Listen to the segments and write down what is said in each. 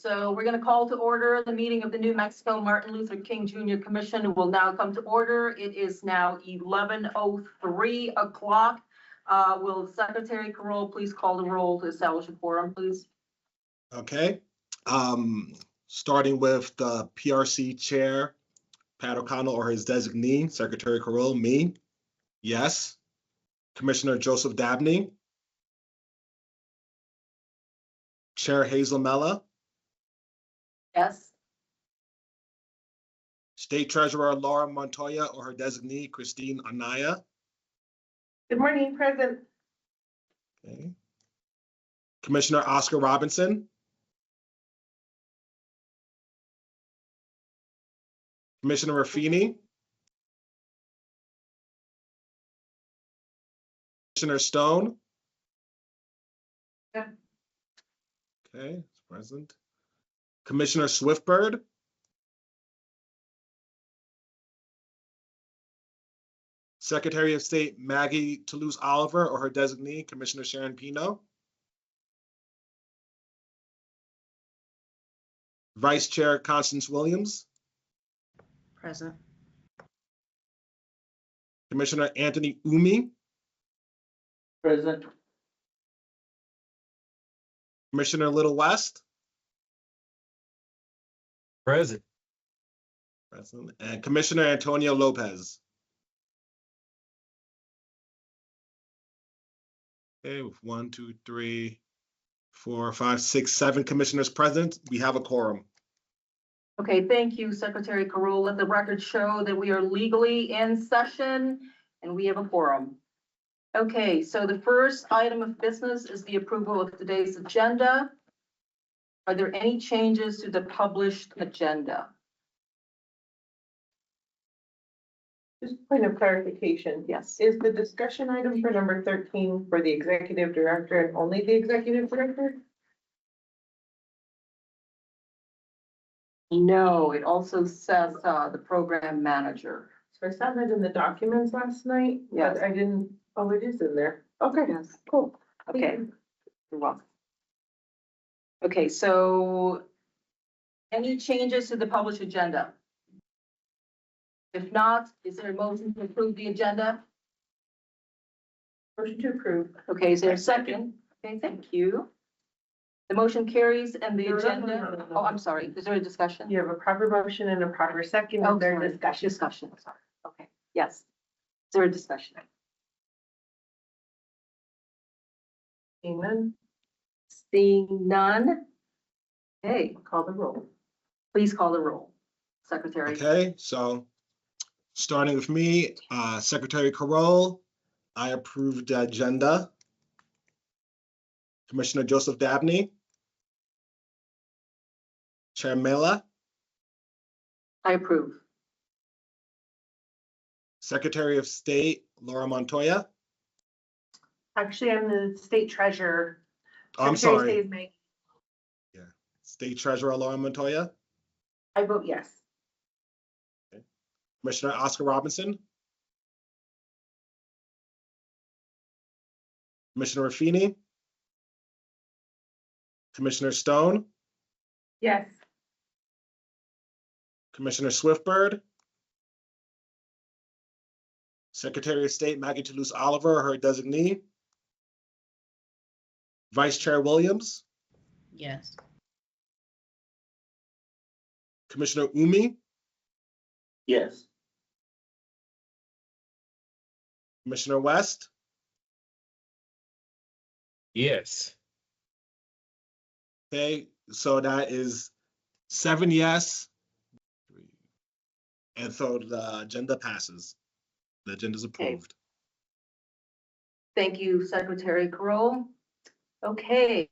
So we're going to call to order the meeting of the New Mexico Martin Luther King Jr. Commission will now come to order. It is now 11:03 o'clock. Will Secretary Carroll please call the roll to establish a quorum, please? Okay. Starting with the PRC Chair, Pat O'Connell or his designee, Secretary Carroll, me. Yes. Commissioner Joseph Dabney. Chair Hazel Mella. Yes. State Treasurer Laura Montoya or her designee, Christine Anaya. Good morning, present. Okay. Commissioner Oscar Robinson. Commissioner Raffini. Commissioner Stone. Yeah. Okay, it's present. Commissioner Swiftbird. Secretary of State Maggie Toulouse Oliver or her designee, Commissioner Sharon Pino. Vice Chair Constance Williams. Present. Commissioner Anthony Umi. Present. Commissioner Little West. Present. Present. And Commissioner Antonio Lopez. Okay, with 1, 2, 3, 4, 5, 6, 7 commissioners present, we have a quorum. Okay, thank you, Secretary Carroll. Let the record show that we are legally in session and we have a quorum. Okay, so the first item of business is the approval of today's agenda. Are there any changes to the published agenda? Just point of clarification. Yes. Is the discussion item for number 13 for the executive director and only the executive director? No, it also says the program manager. So I saw that in the documents last night. Yes. But I didn't, oh, it is in there. Okay, Yes. cool. Okay, you're welcome. Okay, so any changes to the published agenda? If not, is there a motion to approve the agenda? Motion to approve. Okay, is there a second? Okay, thank you. The motion carries and the No, no, agenda. no. Oh, I'm sorry. Is there a discussion? You have a proper motion and a proper second. Oh, and their sorry. discussion. Discussion, sorry. Okay, yes. Is there a discussion? Amen. Seeing none. Okay, Call the roll. please call the roll, Secretary. Okay, so starting with me, Secretary Carroll, I approve the agenda. Commissioner Joseph Dabney. Chair Mela. I approve. Secretary of State Laura Montoya. Actually, I'm the state treasurer. Oh, I'm Secretary of sorry. State is Maggie. State Treasurer Laura Montoya. I vote yes. Commissioner Oscar Robinson. Commissioner Raffini. Commissioner Stone. Yes. Commissioner Swiftbird. Secretary of State Maggie Toulouse Oliver, her designee. Vice Chair Williams. Yes. Commissioner Umi. Yes. Commissioner West. Yes. Okay, so that is 7 yes. And so the agenda passes. The agenda is approved. Thank you, Secretary Carroll. Okay.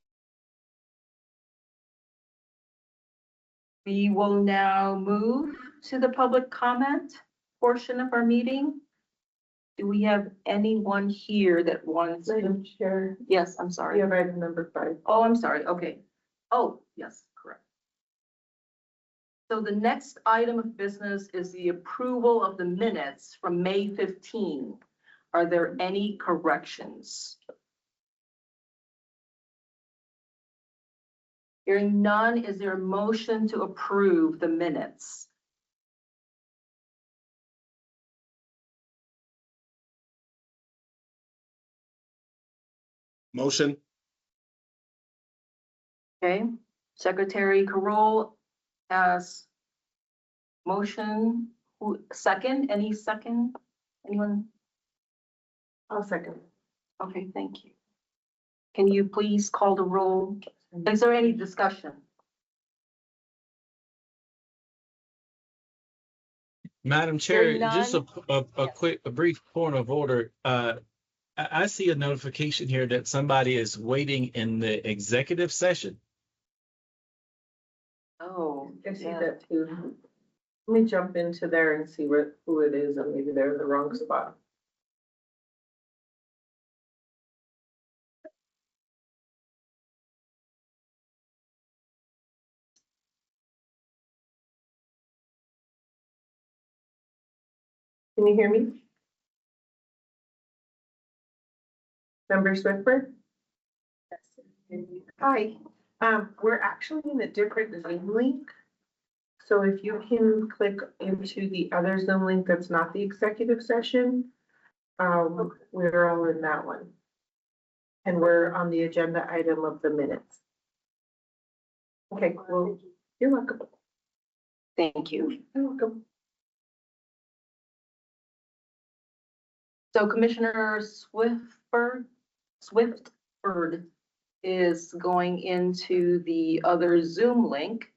We will now move to the public comment portion of our meeting. Do we have anyone here that wants to? Madam Chair, Yes, I'm you sorry. have item number 5. Oh, I'm sorry. Okay. Oh, yes, correct. So the next item of business is the approval of the minutes from May 15. Are there any corrections? Hearing none, is there a motion to approve the minutes? Motion. Okay, Secretary Carol has motion. Second, any second? Anyone? I'll second. Okay, thank you. Can you please call the roll? Is there any discussion? Madam Chair, Hearing just none? a brief point of order. I see a notification here that somebody is waiting in the executive session. Oh, I see yeah. that too. Let me jump into there and see who it is, and maybe they're in the wrong spot. Can you hear me? Member Swiffer? Hi, we're actually in a different Zoom link. So if you can click into the other Zoom link that's not the executive session, we're all in that one. And we're on the agenda item of the minutes. Okay, well, you're welcome. Thank you. You're welcome. So Commissioner Swiftford is going into the other Zoom link.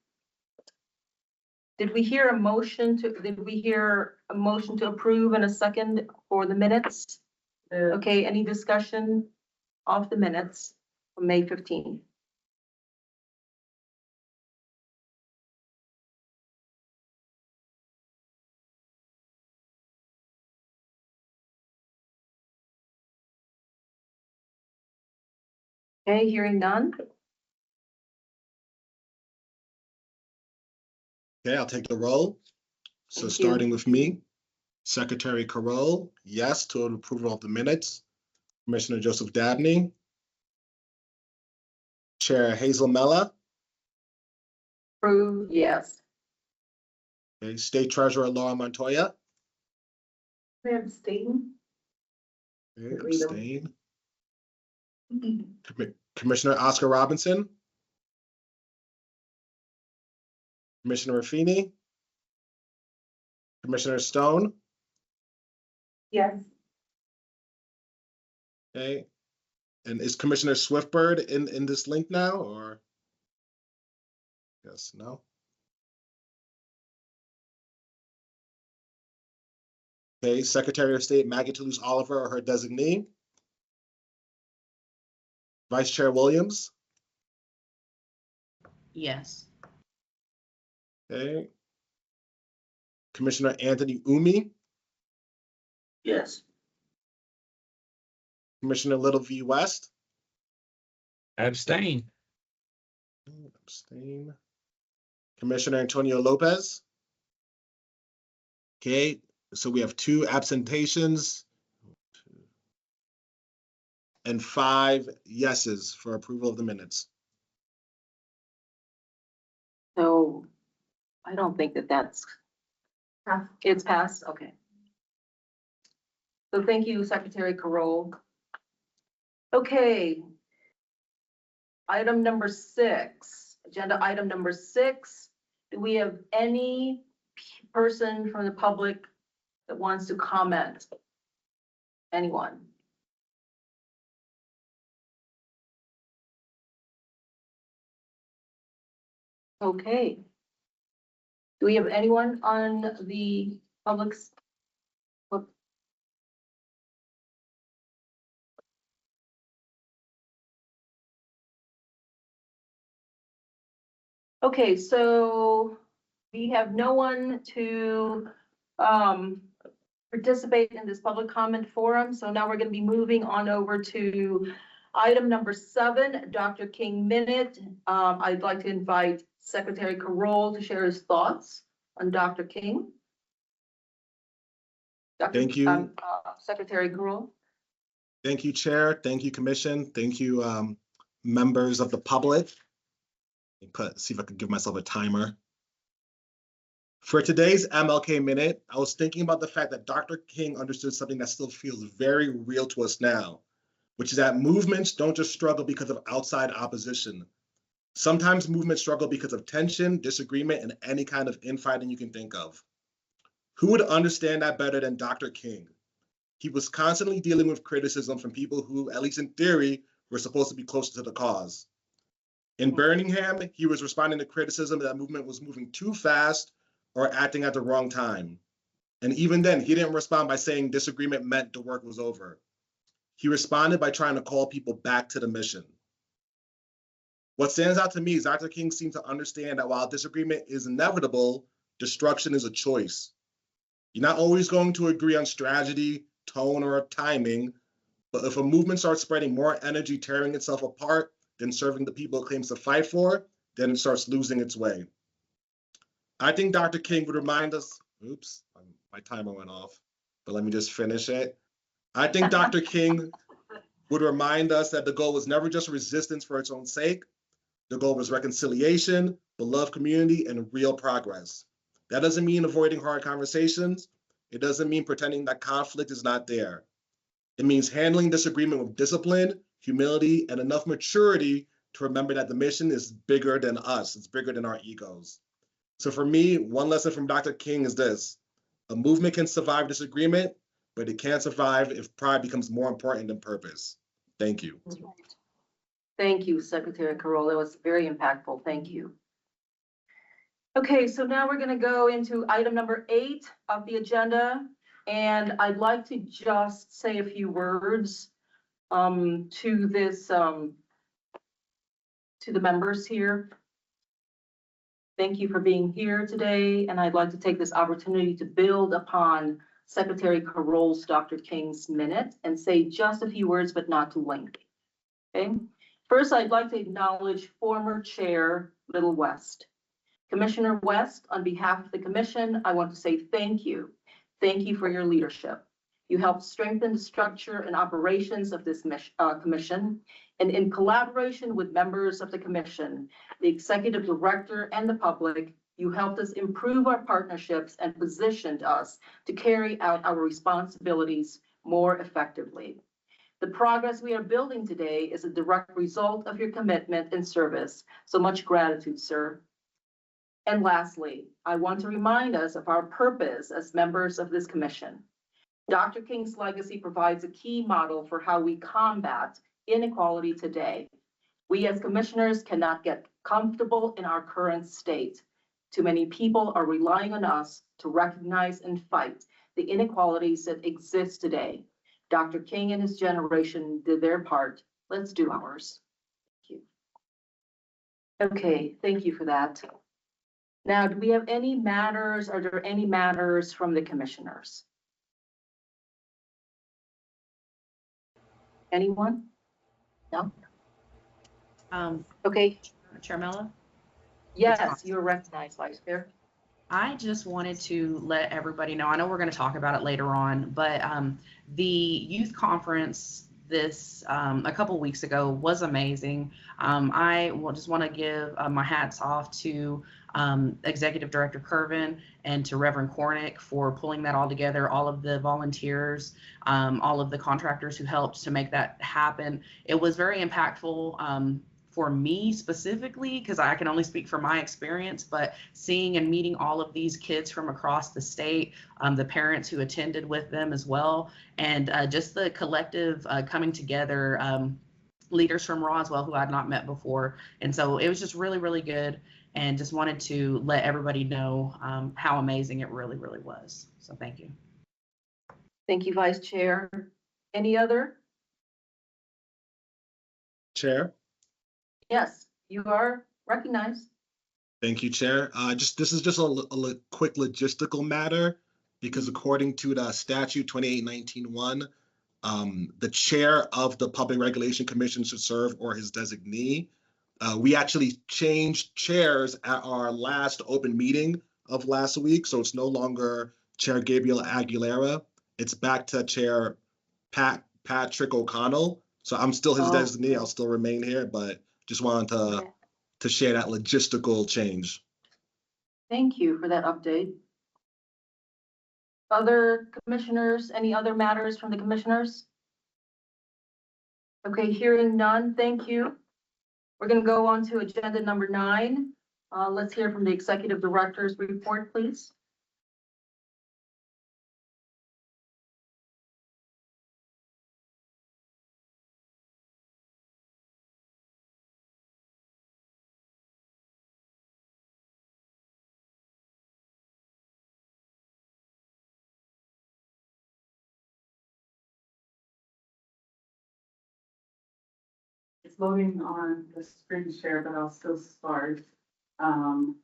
Did we hear a motion to approve and a second for the minutes? Okay, any discussion of the minutes from May 15th? Okay, hearing none. Okay, I'll take the roll. So Thank you. starting with me, Secretary Carol, yes to approval of the minutes. Commissioner Joseph Dabney. Chair Hazel Mella. Approve, yes. Okay, State Treasurer Laura Montoya. We abstain. Okay, Read 'em. abstain. Commissioner Oscar Robinson. Commissioner Raffini. Commissioner Stone. Yes. Okay. And is Commissioner Swiftbird in this link now, or? Yes, no? Okay, Secretary of State Maggie Toulouse Oliver or her designee. Vice Chair Williams. Yes. Okay. Commissioner Anthony Umi. Yes. Commissioner Little V. West. Abstain. Abstain. Commissioner Antonio Lopez. Okay, so we have 2 absentations and 5 yeses for approval of the minutes. So I don't think that's, Pass. it's passed, okay. So thank you, Secretary Carol. Okay. Item number 6, agenda item number 6. Do we have any person from the public that wants to comment? Anyone? Okay. Do we have anyone on the public's? Okay, so we have no one to participate in this public comment forum. So now we're going to be moving on over to item number 7, Dr. King Minute. I'd like to invite Secretary Carol to share his thoughts on Dr. King. Thank you. Secretary Carol. Thank you, Chair. Thank you, Commission. Thank you, members of the public. See if I could give myself a timer. For today's MLK Minute, I was thinking about the fact that Dr. King understood something that still feels very real to us now, which is that movements don't just struggle because of outside opposition. Sometimes movements struggle because of tension, disagreement, and any kind of infighting you can think of. Who would understand that better than Dr. King? He was constantly dealing with criticism from people who, at least in theory, were supposed to be closer to the cause. In Birmingham, he was responding to criticism that movement was moving too fast or acting at the wrong time. And even then, he didn't respond by saying disagreement meant the work was over. He responded by trying to call people back to the mission. What stands out to me is Dr. King seemed to understand that while disagreement is inevitable, destruction is a choice. You're not always going to agree on strategy, tone, or timing, but if a movement starts spreading more energy tearing itself apart than serving the people it claims to fight for, then it starts losing its way. I think Dr. King would remind us, oops, my timer went off, but let me just finish it. I think Dr. King would remind us that the goal was never just resistance for its own sake. The goal was reconciliation, beloved community, and real progress. That doesn't mean avoiding hard conversations. It doesn't mean pretending that conflict is not there. It means handling disagreement with discipline, humility, and enough maturity to remember that the mission is bigger than us. It's bigger than our egos. So for me, one lesson from Dr. King is this: a movement can survive disagreement, but it can't survive if pride becomes more important than purpose. Thank you. Thank you, Secretary Carroll. That was very impactful. Thank you. Okay, so now we're going to go into item number 8 of the agenda. And I'd like to just say a few words to this, to the members here. Thank you for being here today. And I'd like to take this opportunity to build upon Secretary Carroll's Dr. King's minute and say just a few words, but not too lengthy. Okay. First, I'd like to acknowledge former Chair Little West. Commissioner West, on behalf of the commission, I want to say thank you. Thank you for your leadership. You helped strengthen the structure and operations of this commission, and in collaboration with members of the commission, the executive director, and the public, you helped us improve our partnerships and positioned us to carry out our responsibilities more effectively. The progress we are building today is a direct result of your commitment and service. So much gratitude, sir. And lastly, I want to remind us of our purpose as members of this commission. Dr. King's legacy provides a key model for how we combat inequality today. We as commissioners cannot get comfortable in our current state. Too many people are relying on us to recognize and fight the inequalities that exist today. Dr. King and his generation did their part. Let's do ours. Thank you. Okay, thank you for that. Now, do we have any matters? Are there any matters from the commissioners? Anyone? No? Okay, Chair Mello, yes, you're recognized, Vice Chair. I just wanted to let everybody know, I know we're going to talk about it later on, but the youth conference this a couple weeks ago was amazing. I just want to give my hats off to Executive Director Kervin and to Reverend Cornick for pulling that all together, all of the volunteers, all of the contractors who helped to make that happen. It was very impactful for me specifically, because I can only speak from my experience, but seeing and meeting all of these kids from across the state, the parents who attended with them as well, and just the collective coming together, leaders from Roswell who I'd not met before. And so it was just really, really good, and just wanted to let everybody know how amazing it really, really was. So thank you. Thank you, Vice Chair. Any other? Chair? Yes, you are recognized. Thank you, Chair. This is just a quick logistical matter, because according to the statute 2819-1, the chair of the Public Regulation Commission should serve or his designee. We actually changed chairs at our last open meeting of last week, so it's no longer Chair Gabriel Aguilera. It's back to Chair Patrick O'Connell. So I'm still his designee. I'll still remain here, but just wanted to to share that logistical change. Thank you for that update. Other commissioners, any other matters from the commissioners? Okay, hearing none, thank you. We're going to go on to agenda number 9. Let's hear from the executive director's report, please. It's loading on the screen share, but I'll still start. Um,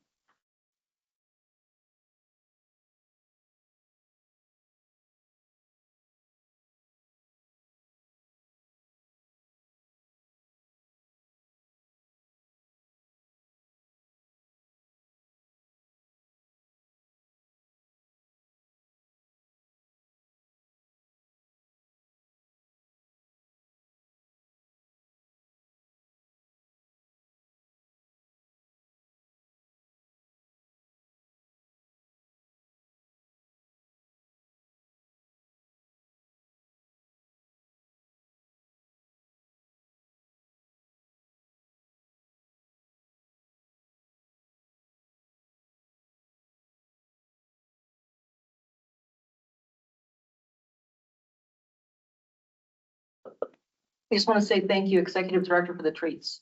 I just want to say thank you, executive director, for the treats.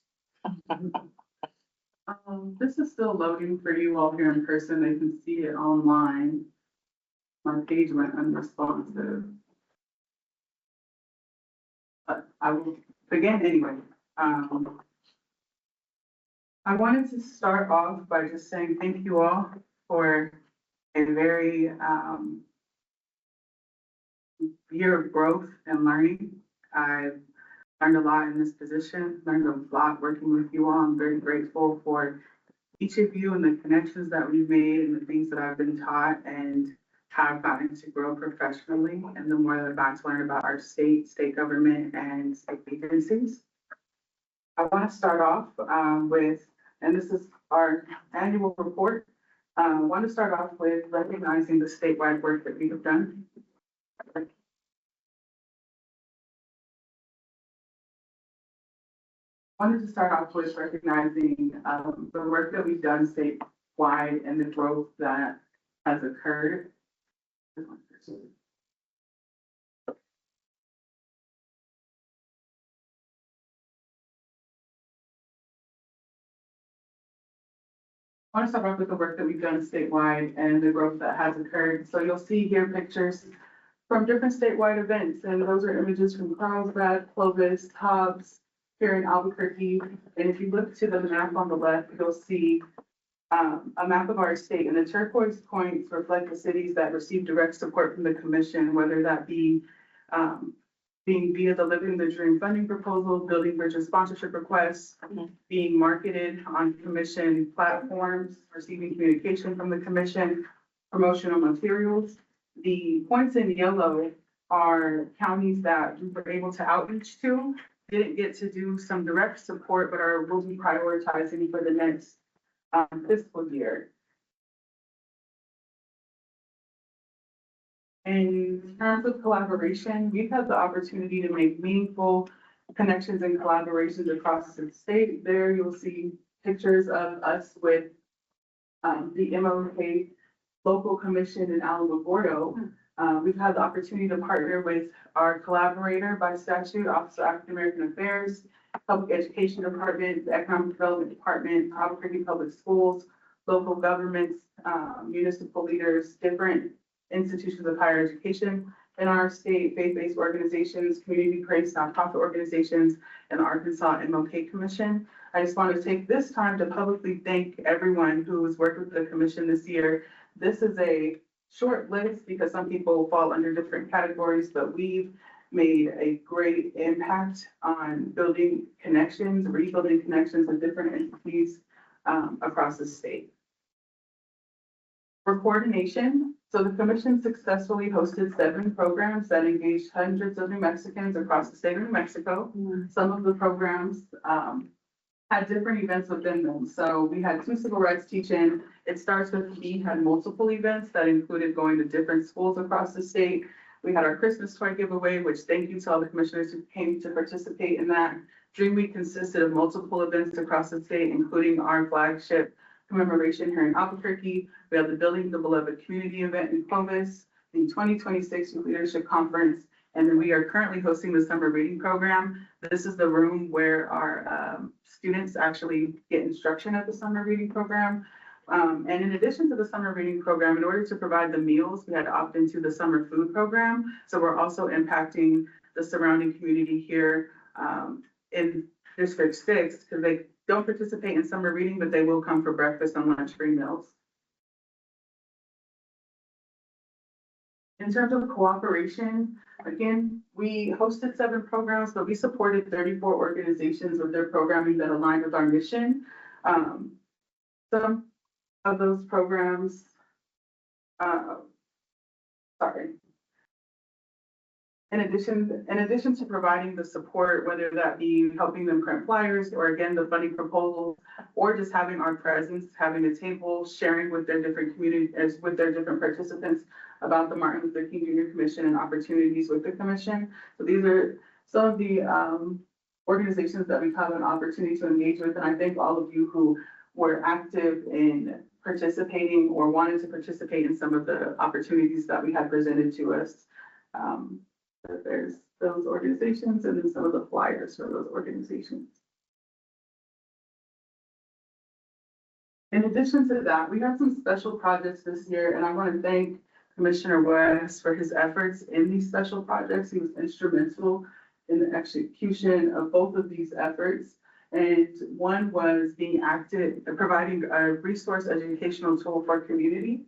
this is still loading for you all here in person. They can see it online. My page went unresponsive. But I will begin anyway. I wanted to start off by just saying thank you all for a very year of growth and learning. I've learned a lot in this position, learned a lot working with you all. I'm very grateful for each of you and the connections that we've made and the things that I've been taught and how I've gotten to grow professionally and the more that I've gotten to learn about our state government and state agencies. I want to start off with, and this is our annual report. I want to start off with recognizing the statewide work that we have done. Wanted to start off with recognizing the work that we've done statewide and the growth that has occurred. I want to start off with the work that we've done statewide and the growth that has occurred. So you'll see here pictures from different statewide events, and those are images from Carlsbad, Clovis, Hobbs, here in Albuquerque. And if you look to the map on the left, you'll see a map of our state, and the turquoise points reflect the cities that receive direct support from the commission, whether that be being via the Living the Dream funding proposal, building bridges sponsorship requests, being marketed on commission platforms, receiving communication from the commission, promotional materials. The points in yellow are counties that we were able to outreach to, didn't get to do some direct support, but will be prioritizing for the next fiscal year. In terms of collaboration, we've had the opportunity to make meaningful connections and collaborations across the state. There you'll see pictures of us with the MLK local commission in Alamogordo. We've had the opportunity to partner with our collaborator by statute, Office of African American Affairs, Public Education Department, the Economic Development Department, Albuquerque Public Schools, local governments, municipal leaders, different institutions of higher education in our state, faith-based organizations, community-based nonprofit organizations, and the Arkansas MLK Commission. I just want to take this time to publicly thank everyone who has worked with the commission this year. This is a short list because some people fall under different categories, but we've made a great impact on building connections, rebuilding connections with different entities across the state. For coordination, so the commission successfully hosted 7 programs that engaged hundreds of New Mexicans across the state of New Mexico. Some of the programs had different events within them. So we had 2 civil rights teach-in. It starts with we had multiple events that included going to different schools across the state. We had our Christmas toy giveaway, which thank you to all the commissioners who came to participate in that. Dream Week consisted of multiple events across the state, including our flagship commemoration here in Albuquerque. We have the Building the Beloved Community event in Clovis, the 2026 Youth Leadership Conference, and then we are currently hosting the summer reading program. This is the room where our students actually get instruction at the summer reading program. And in addition to the summer reading program, in order to provide the meals, we had to opt into the summer food program. So we're also impacting the surrounding community here in District 6 because they don't participate in summer reading, but they will come for breakfast and lunch free meals. In terms of cooperation, again, we hosted 7 programs, but we supported 34 organizations with their programming that aligned with our mission. Some of those programs, in addition to providing the support, whether that be helping them print flyers or again, the funding proposals, or just having our presence, having a table, sharing with their different communities, with their different participants about the Martin Luther King Jr. Commission and opportunities with the commission. So these are some of the organizations that we've had an opportunity to engage with. And I thank all of you who were active in participating or wanted to participate in some of the opportunities that we had presented to us. There's those organizations and then some of the flyers for those organizations. In addition to that, we have some special projects this year, and I want to thank Commissioner West for his efforts in these special projects. He was instrumental in the execution of both of these efforts. And one was being active, providing a resource educational tool for community,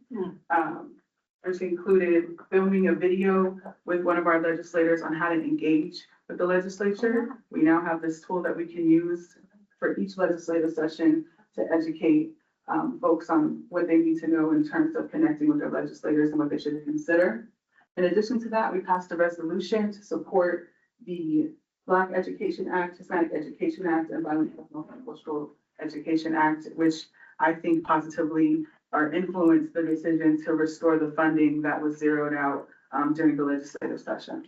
which included filming a video with one of our legislators on how to engage with the legislature. We now have this tool that we can use for each legislative session to educate folks on what they need to know in terms of connecting with their legislators and what they should consider. In addition to that, we passed a resolution to support the Black Education Act, Hispanic Education Act, and Bilingual Cultural Education Act, which I think positively or influenced the decision to restore the funding that was zeroed out during the legislative session.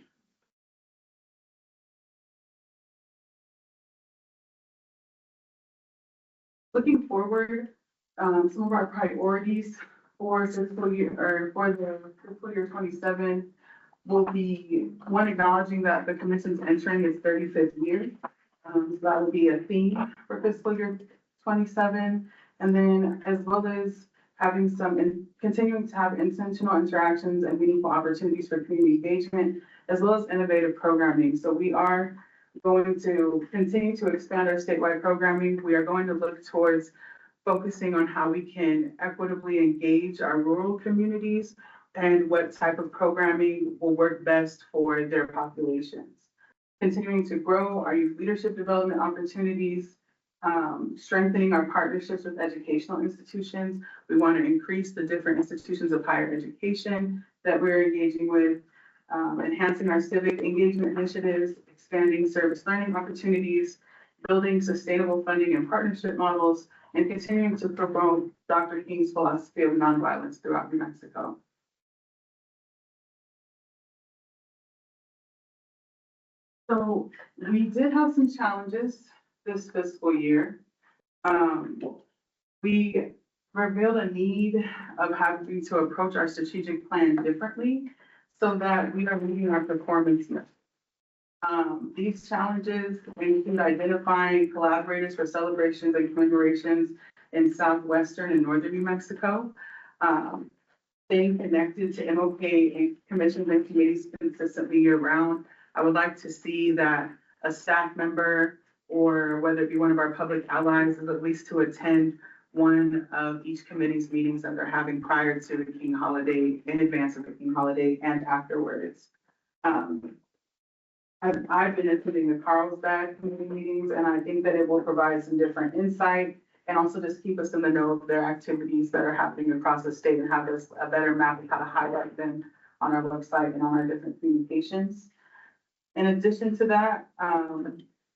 Looking forward, some of our priorities for fiscal year or for the fiscal year 27 will be one, acknowledging that the commission's entering its 35th year. So that will be a theme for fiscal year 27. And then as well as having some and continuing to have intentional interactions and meaningful opportunities for community engagement, as well as innovative programming. So we are going to continue to expand our statewide programming. We are going to look towards focusing on how we can equitably engage our rural communities and what type of programming will work best for their populations. Continuing to grow our youth leadership development opportunities, strengthening our partnerships with educational institutions. We want to increase the different institutions of higher education that we're engaging with, enhancing our civic engagement initiatives, expanding service learning opportunities, building sustainable funding and partnership models, and continuing to promote Dr. King's philosophy of nonviolence throughout New Mexico. So we did have some challenges this fiscal year. We revealed a need of having to approach our strategic plan differently so that we are meeting our performance. These challenges include identifying collaborators for celebrations and commemorations in Southwestern and Northern New Mexico, staying connected to MLK and commissions and committees consistently year round. I would like to see that a staff member or whether it be one of our public allies is at least to attend one of each committee's meetings that they're having prior to the King holiday, in advance of the King holiday and afterwards. I've been attending the Carlsbad committee meetings, and I think that it will provide some different insight and also just keep us in the know of their activities that are happening across the state and have us a better map of how to highlight them on our website and on our different communications. In addition to that,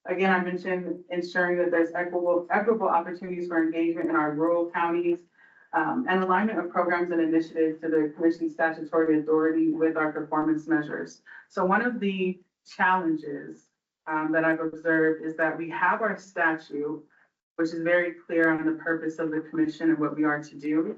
Again, I mentioned ensuring that there's equitable opportunities for engagement in our rural counties, and alignment of programs and initiatives to the commission's statutory authority with our performance measures. So one of the challenges that I've observed is that we have our statute, which is very clear on the purpose of the commission and what we are to do,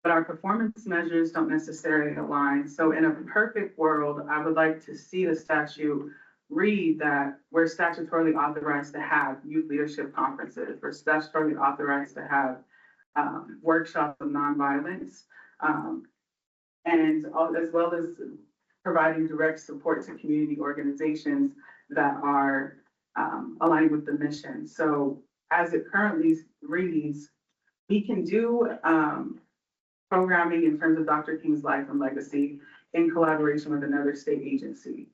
but our performance measures don't necessarily align. So in a perfect world, I would like to see the statute read that we're statutorily authorized to have youth leadership conferences, we're statutorily authorized to have workshops of nonviolence, as well as providing direct support to community organizations that are aligned with the mission. So as it currently reads, we can do programming in terms of Dr. King's life and legacy in collaboration with another state agency.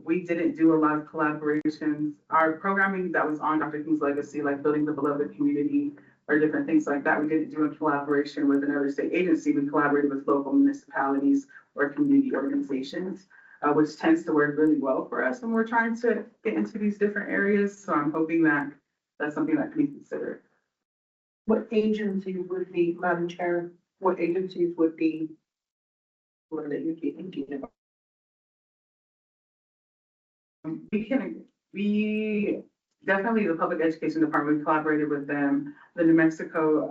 We didn't do a lot of collaborations. Our programming that was on Dr. King's legacy, like building the beloved community or different things like that, we didn't do in collaboration with another state agency. We collaborated with local municipalities or community organizations, which tends to work really well for us when we're trying to get into these different areas. So I'm hoping that that's something that can be considered. What agencies would be, Madam Chair, what agencies would be one that you'd be thinking about? We definitely, the public education department, we collaborated with them. The New Mexico,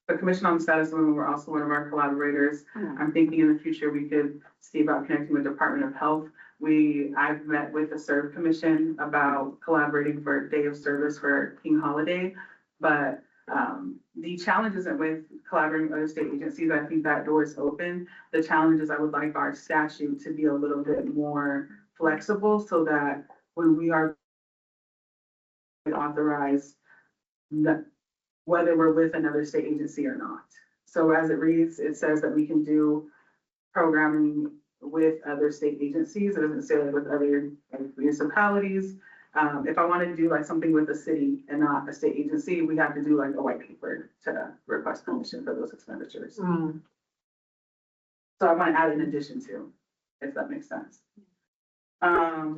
the Commission on the Status of Women were also one of our collaborators. I'm thinking in the future, we could see about connecting with Department of Health. I've met with the Serve Commission about collaborating for Day of Service for King Holiday, but the challenge isn't with collaborating with other state agencies. I think that door is open. The challenge is I would like our statute to be a little bit more flexible so that when we are authorized, that whether we're with another state agency or not. So as it reads, it says that we can do programming with other state agencies. It doesn't say like with other municipalities. If I wanted to do like something with a city and not a state agency, we have to do like a white paper to request permission for those expenditures. So I want to add in addition to, if that makes sense.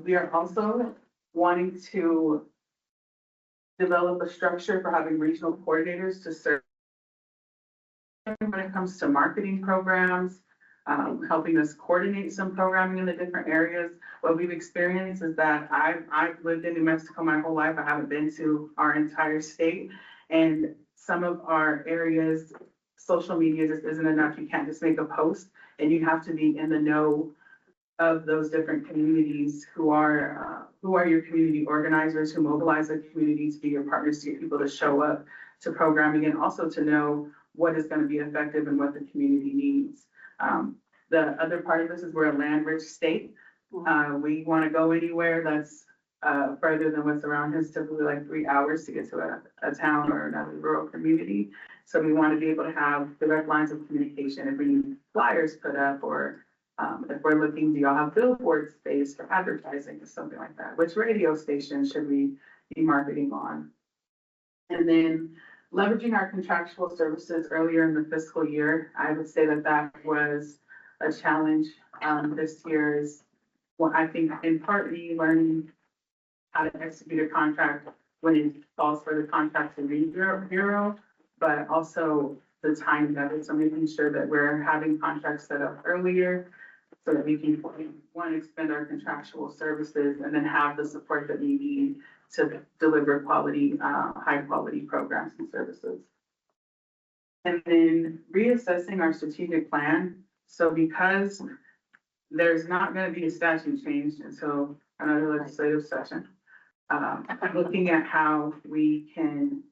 We are also wanting to develop a structure for having regional coordinators to serve when it comes to marketing programs, helping us coordinate some programming in the different areas. What we've experienced is that I've lived in New Mexico my whole life. I haven't been to our entire state, and some of our areas, social media just isn't enough. You can't just make a post, and you have to be in the know of those different communities who are your community organizers, who mobilize the community to be your partners, to get people to show up to programming, and also to know what is going to be effective and what the community needs. The other part of this is we're a land-rich state. We want to go anywhere that's further than what's around us, typically like 3 hours to get to a town or another rural community. So we want to be able to have direct lines of communication if we need flyers put up, or if we're looking, do y'all have billboard space for advertising or something like that? Which radio station should we be marketing on? And then leveraging our contractual services earlier in the fiscal year, I would say that that was a challenge. This year is, well, I think in part learning how to execute a contract when it falls for the contract and bureau, but also the timing of it. So making sure that we're having contracts set up earlier so that we can, one, expend our contractual services and then have the support that we need to deliver quality, high quality programs and services. And then reassessing our strategic plan. So because there's not going to be a statute change until another legislative session, looking at how we can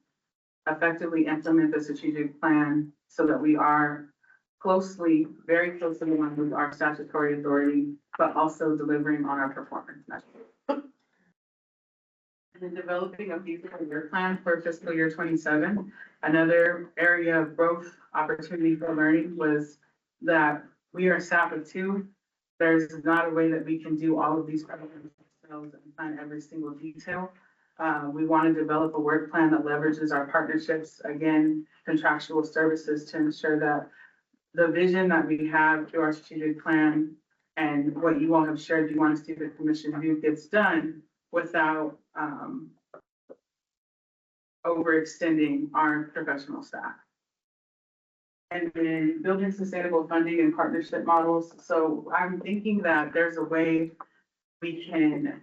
effectively implement the strategic plan so that we are very closely aligned with our statutory authority, but also delivering on our performance measures. And then developing a feasible year plan for fiscal year 27. Another area of growth opportunity for learning was that we are a staff of 2. There's not a way that we can do all of these programs ourselves and plan every single detail. We want to develop a work plan that leverages our partnerships, again, contractual services, to ensure that the vision that we have through our strategic plan and what you all have shared you want to see the commission do gets done without overextending our professional staff. And then building sustainable funding and partnership models. So I'm thinking that there's a way we can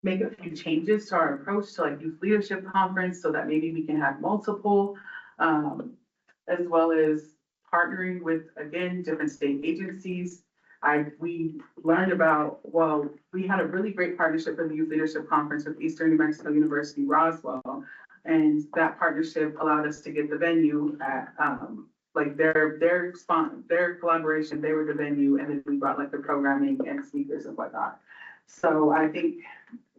make a few changes to our approach to like youth leadership conference so that maybe we can have multiple, as well as partnering with, again, different state agencies. We learned about, well, we had a really great partnership for the Youth Leadership Conference with Eastern New Mexico University, Roswell. And that partnership allowed us to get the venue at, like their collaboration, they were the venue, and then we brought like the programming and speakers and whatnot. So I think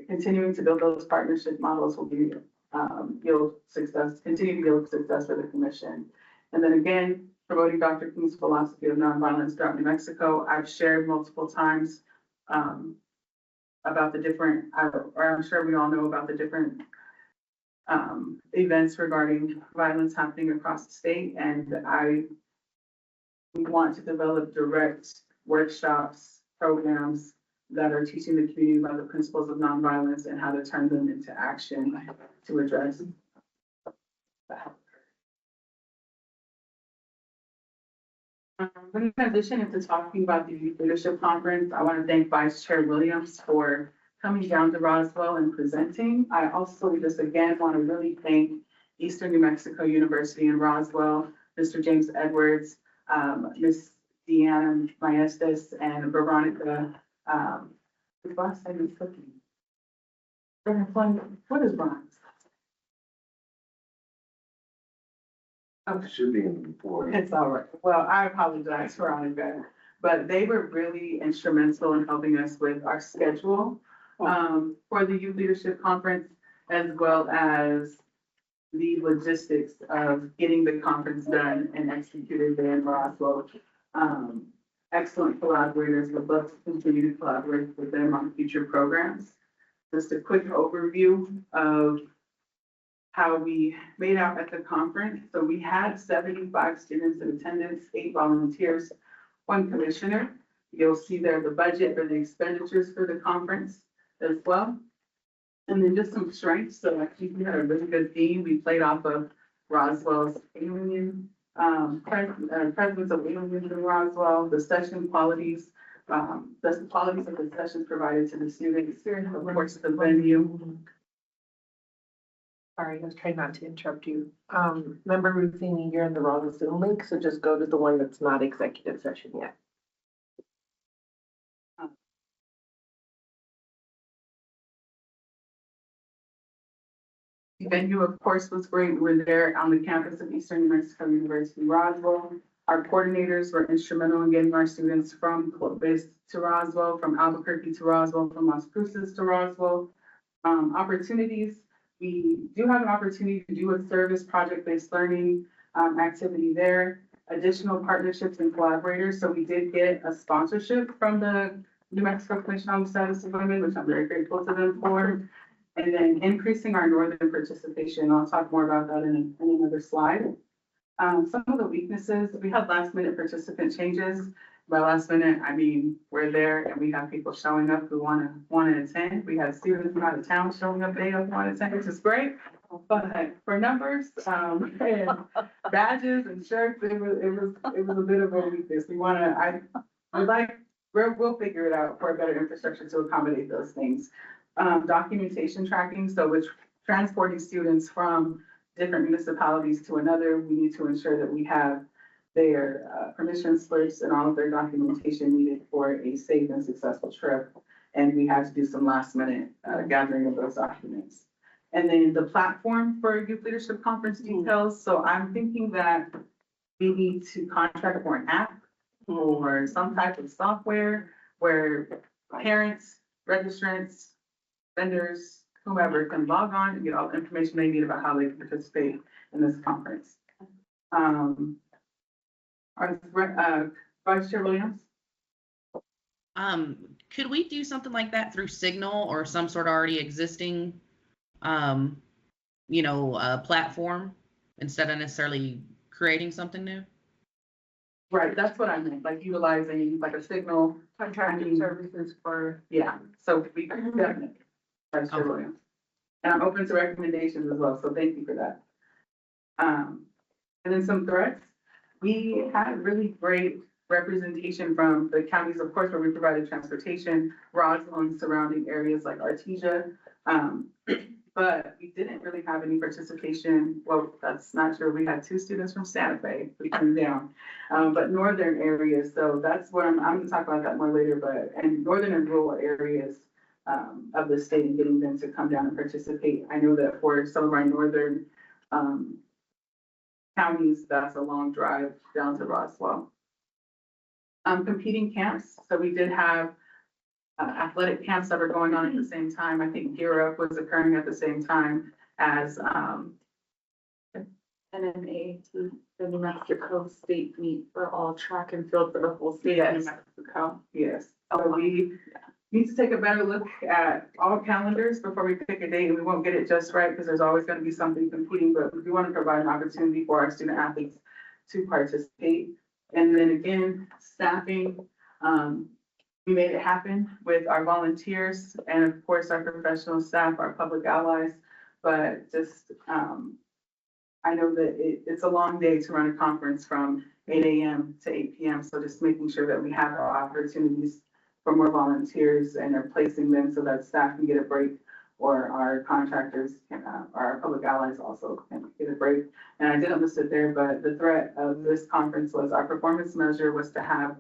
continuing to build those partnership models will be, continue to yield success for the commission. And then again, promoting Dr. King's philosophy of nonviolence throughout New Mexico. I've shared multiple times about the different, or I'm sure we all know about the different events regarding violence happening across the state. And we want to develop direct workshops, programs that are teaching the community about the principles of nonviolence and how to turn them into action to address that. In addition into talking about the Youth Leadership Conference, I want to thank Vice Chair Williams for coming down to Roswell and presenting. I also just again want to really thank Eastern New Mexico University in Roswell, Mr. James Edwards, Ms. Deanna Maestas, and Veronica, his last name is Cookie. What is Brian's? It should be in the report. It's all right. Well, I apologize, Veronica, but they were really instrumental in helping us with our schedule for the Youth Leadership Conference, as well as the logistics of getting the conference done and executed there in Roswell. Excellent collaborators. Would love to continue to collaborate with them on future programs. Just a quick overview of how we made out at the conference. So we had 75 students in attendance, 8 volunteers, 1 commissioner. You'll see there the budget for the expenditures for the conference as well. And then just some strengths. So I think we had a really good theme. We played off of Roswell's alien, presence of aliens in Roswell, the session qualities, the qualities of the sessions provided to the students, of course, the venue. Sorry, I was trying not to interrupt you. Remember Ruthie, you're in the wrong Zoom link, so just go to the one that's not executive session yet. The venue, of course, was great. We were there on the campus of Eastern New Mexico University, Roswell. Our coordinators were instrumental in getting our students from Clovis to Roswell, from Albuquerque to Roswell, from Las Cruces to Roswell. Opportunities. We do have an opportunity to do a service project-based learning activity there, additional partnerships and collaborators. So we did get a sponsorship from the New Mexico Commission on the Status of Women, which I'm very grateful to them for. And then increasing our northern participation. I'll talk more about that in another slide. Some of the weaknesses, we had last minute participant changes. By last minute, I mean, we're there and we have people showing up who want to attend. We had students from out of town showing up, they don't want to attend, which is great. But for numbers, and badges and shirts, it was a bit of a weakness. We'll figure it out for a better infrastructure to accommodate those things. Documentation tracking, so with transporting students from different municipalities to another, we need to ensure that we have their permission slips and all of their documentation needed for a safe and successful trip. And we had to do some last minute gathering of those documents. And then the platform for Youth Leadership Conference details. So I'm thinking that we need to contract for an app or some type of software where parents, registrants, vendors, whomever can log on and get all the information they need about how they can participate in this conference. Vice Chair Williams? Could we do something like that through Signal or some sort of already existing, platform instead of necessarily creating something new? Right, that's what I meant, like utilizing like a Signal Contracting services for. yeah, so we definitely. Vice Chair Williams. And I'm open to recommendations as well, so thank you for that. And then some threats. We had really great representation from the counties, of course, where we provided transportation, Roswell and surrounding areas like Artesia. But we didn't really have any participation. Well, that's not true. We had 2 students from Santa Fe, we came down, but northern areas. So that's what I'm gonna talk about that more later, but, and northern and rural areas of the state and getting them to come down and participate. I know that for some of our northern, counties, that's a long drive down to Roswell. Competing camps. So we did have athletic camps that were going on at the same time. I think Gear Up was occurring at the same time as NMA, the New Mexico State meet for all track and field for the whole state of New Yes. Mexico. yes. So we need to take a better look at all calendars before we pick a date, and we won't get it just right because there's always going to be something competing, but we want to provide an opportunity for our student athletes to participate. And then again, staffing, we made it happen with our volunteers and of course our professional staff, our public allies, but just, I know that it's a long day to run a conference from 8 a.m. to 8 p.m. So just making sure that we have our opportunities for more volunteers and are placing them so that staff can get a break, or our contractors can, our public allies also can get a break. And I didn't list it there, but the threat of this conference was our performance measure was to have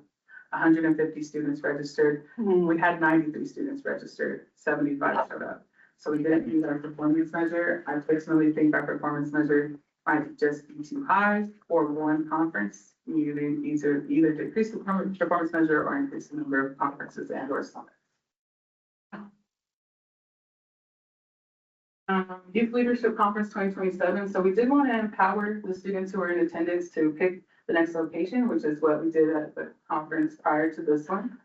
150 students registered. We had 93 students registered, 75 showed up. So we didn't use our performance measure. I personally think our performance measure might just be too high for one conference. You either decrease the performance measure or increase the number of conferences and or summits. Youth Leadership Conference 2027. So we did want to empower the students who are in attendance to pick the next location, which is what we did at the conference prior to this one.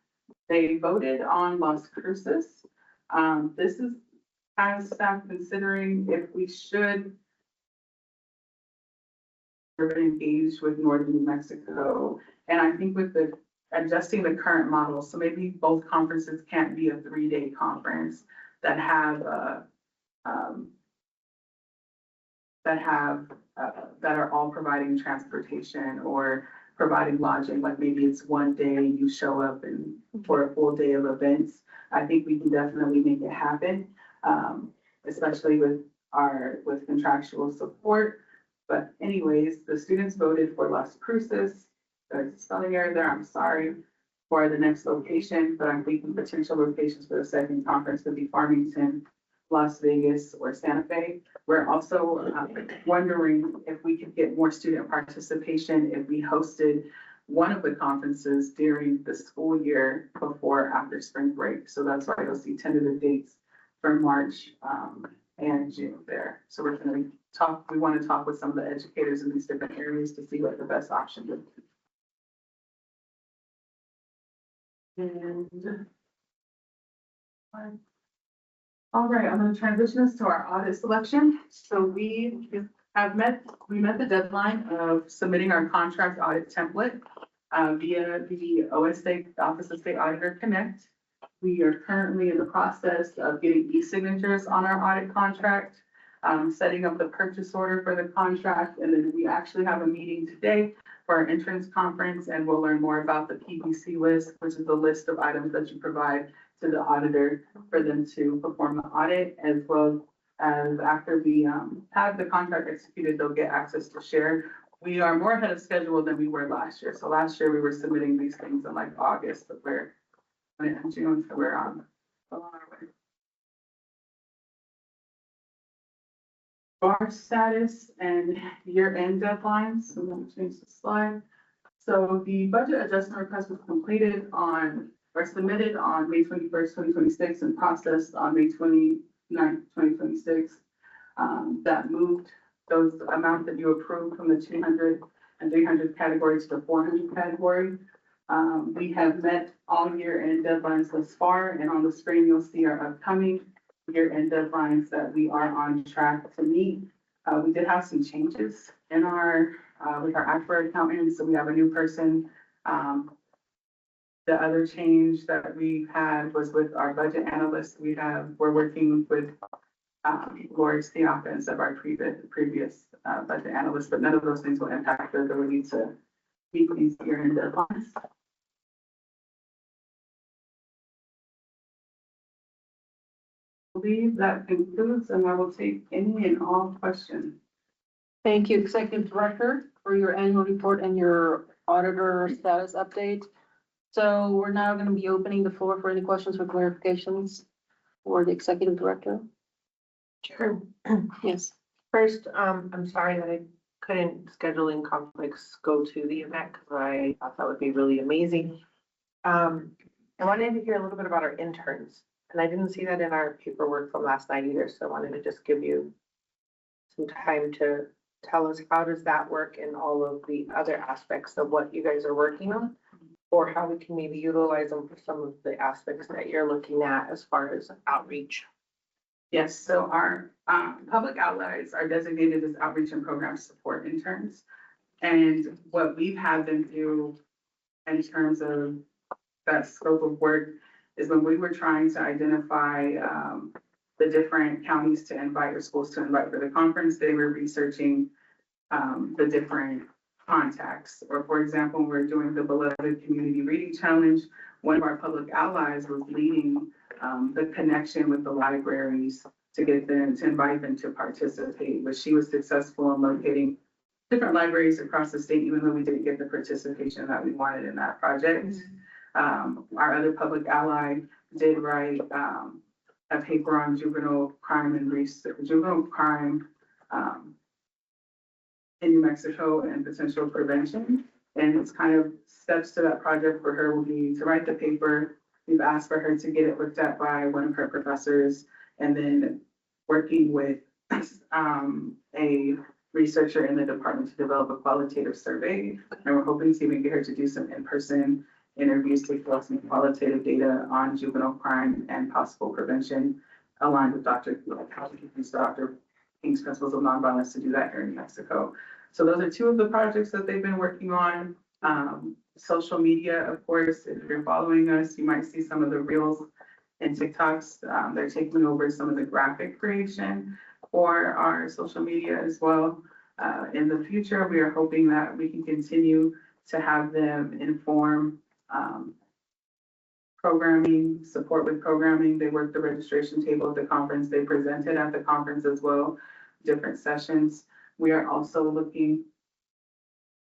They voted on Las Cruces. This is as staff considering if we should engage with northern New Mexico. And I think with the adjusting the current model, so maybe both conferences can't be a 3-day conference that have that are all providing transportation or providing lodging, like maybe it's one day you show up and for a full day of events. I think we can definitely make it happen, especially with contractual support. But anyways, the students voted for Las Cruces. There's a spelling error there, I'm sorry, for the next location, but I'm thinking potential locations for the second conference would be Farmington, Las Vegas, or Santa Fe. We're also wondering if we could get more student participation if we hosted one of the conferences during the school year before or after spring break. So that's why you'll see tentative dates for March and June there. So we're going to we want to talk with some of the educators in these different areas to see what the best option would be. And all right, I'm going to transition us to our audit selection. So we met the deadline of submitting our contract audit template via the OSA, Office of State Auditor Connect. We are currently in the process of getting e-signatures on our audit contract, setting up the purchase order for the contract, and then we actually have a meeting today for our entrance conference, and we'll learn more about the PBC list, which is the list of items that you provide to the auditor for them to perform the audit, as well as after we have the contract executed, they'll get access to share. We are more ahead of schedule than we were last year. So last year we were submitting these things in like August, but we're in June, so we're on our way. Bar status and year-end deadlines. So let me change the slide. So the budget adjustment request was completed on or submitted on May 21st, 2026 and processed on May 29th, 2026. That moved those amounts that you approved from the 200 and 300 category to the 400 category. We have met all year-end deadlines thus far, and on the screen you'll see our upcoming year-end deadlines that we are on track to meet. We did have some changes in our with our actuary accountant, so we have a new person The other change that we had was with our budget analyst. We're working with Lori Stianka instead of our previous budget analyst, but none of those things will impact the ability to meet these year-end deadlines. I believe that concludes, and I will take any and all questions. Thank you, Executive Director, for your annual report and your auditor status update. So we're now going to be opening the floor for any questions or clarifications for the Executive Director. Sure. Yes. First, I'm sorry that I couldn't, scheduling conflicts, go to the event because I thought that would be really amazing. I wanted to hear a little bit about our interns, and I didn't see that in our paperwork from last night either, so I wanted to just give you some time to tell us how does that work and all of the other aspects of what you guys are working on, or how we can maybe utilize them for some of the aspects that you're looking at as far as outreach. Yes, so our public allies are designated as outreach and program support interns. And what we've had them do in terms of that scope of work is when we were trying to identify the different counties to invite or schools to invite for the conference, they were researching the different contacts. Or for example, when we're doing the Beloved Community Reading Challenge, one of our public allies was leading the connection with the libraries to get them, to invite them to participate, but she was successful in locating different libraries across the state, even though we didn't get the participation that we wanted in that project. Our other public ally did write a paper on juvenile crime in New Mexico and potential prevention. And it's kind of steps to that project for her will be to write the paper. We've asked for her to get it looked at by one of her professors, and then working with a researcher in the department to develop a qualitative survey. And we're hoping to even get her to do some in-person interviews to collect some qualitative data on juvenile crime and possible prevention, aligned with Dr. King's principles of nonviolence to do that here in New Mexico. So those are two of the projects that they've been working on. Social media, of course, if you're following us, you might see some of the reels and TikToks. They're taking over some of the graphic creation for our social media as well. In the future, we are hoping that we can continue to have them inform programming, support with programming. They work the registration table at the conference. They presented at the conference as well, different sessions. We are also looking,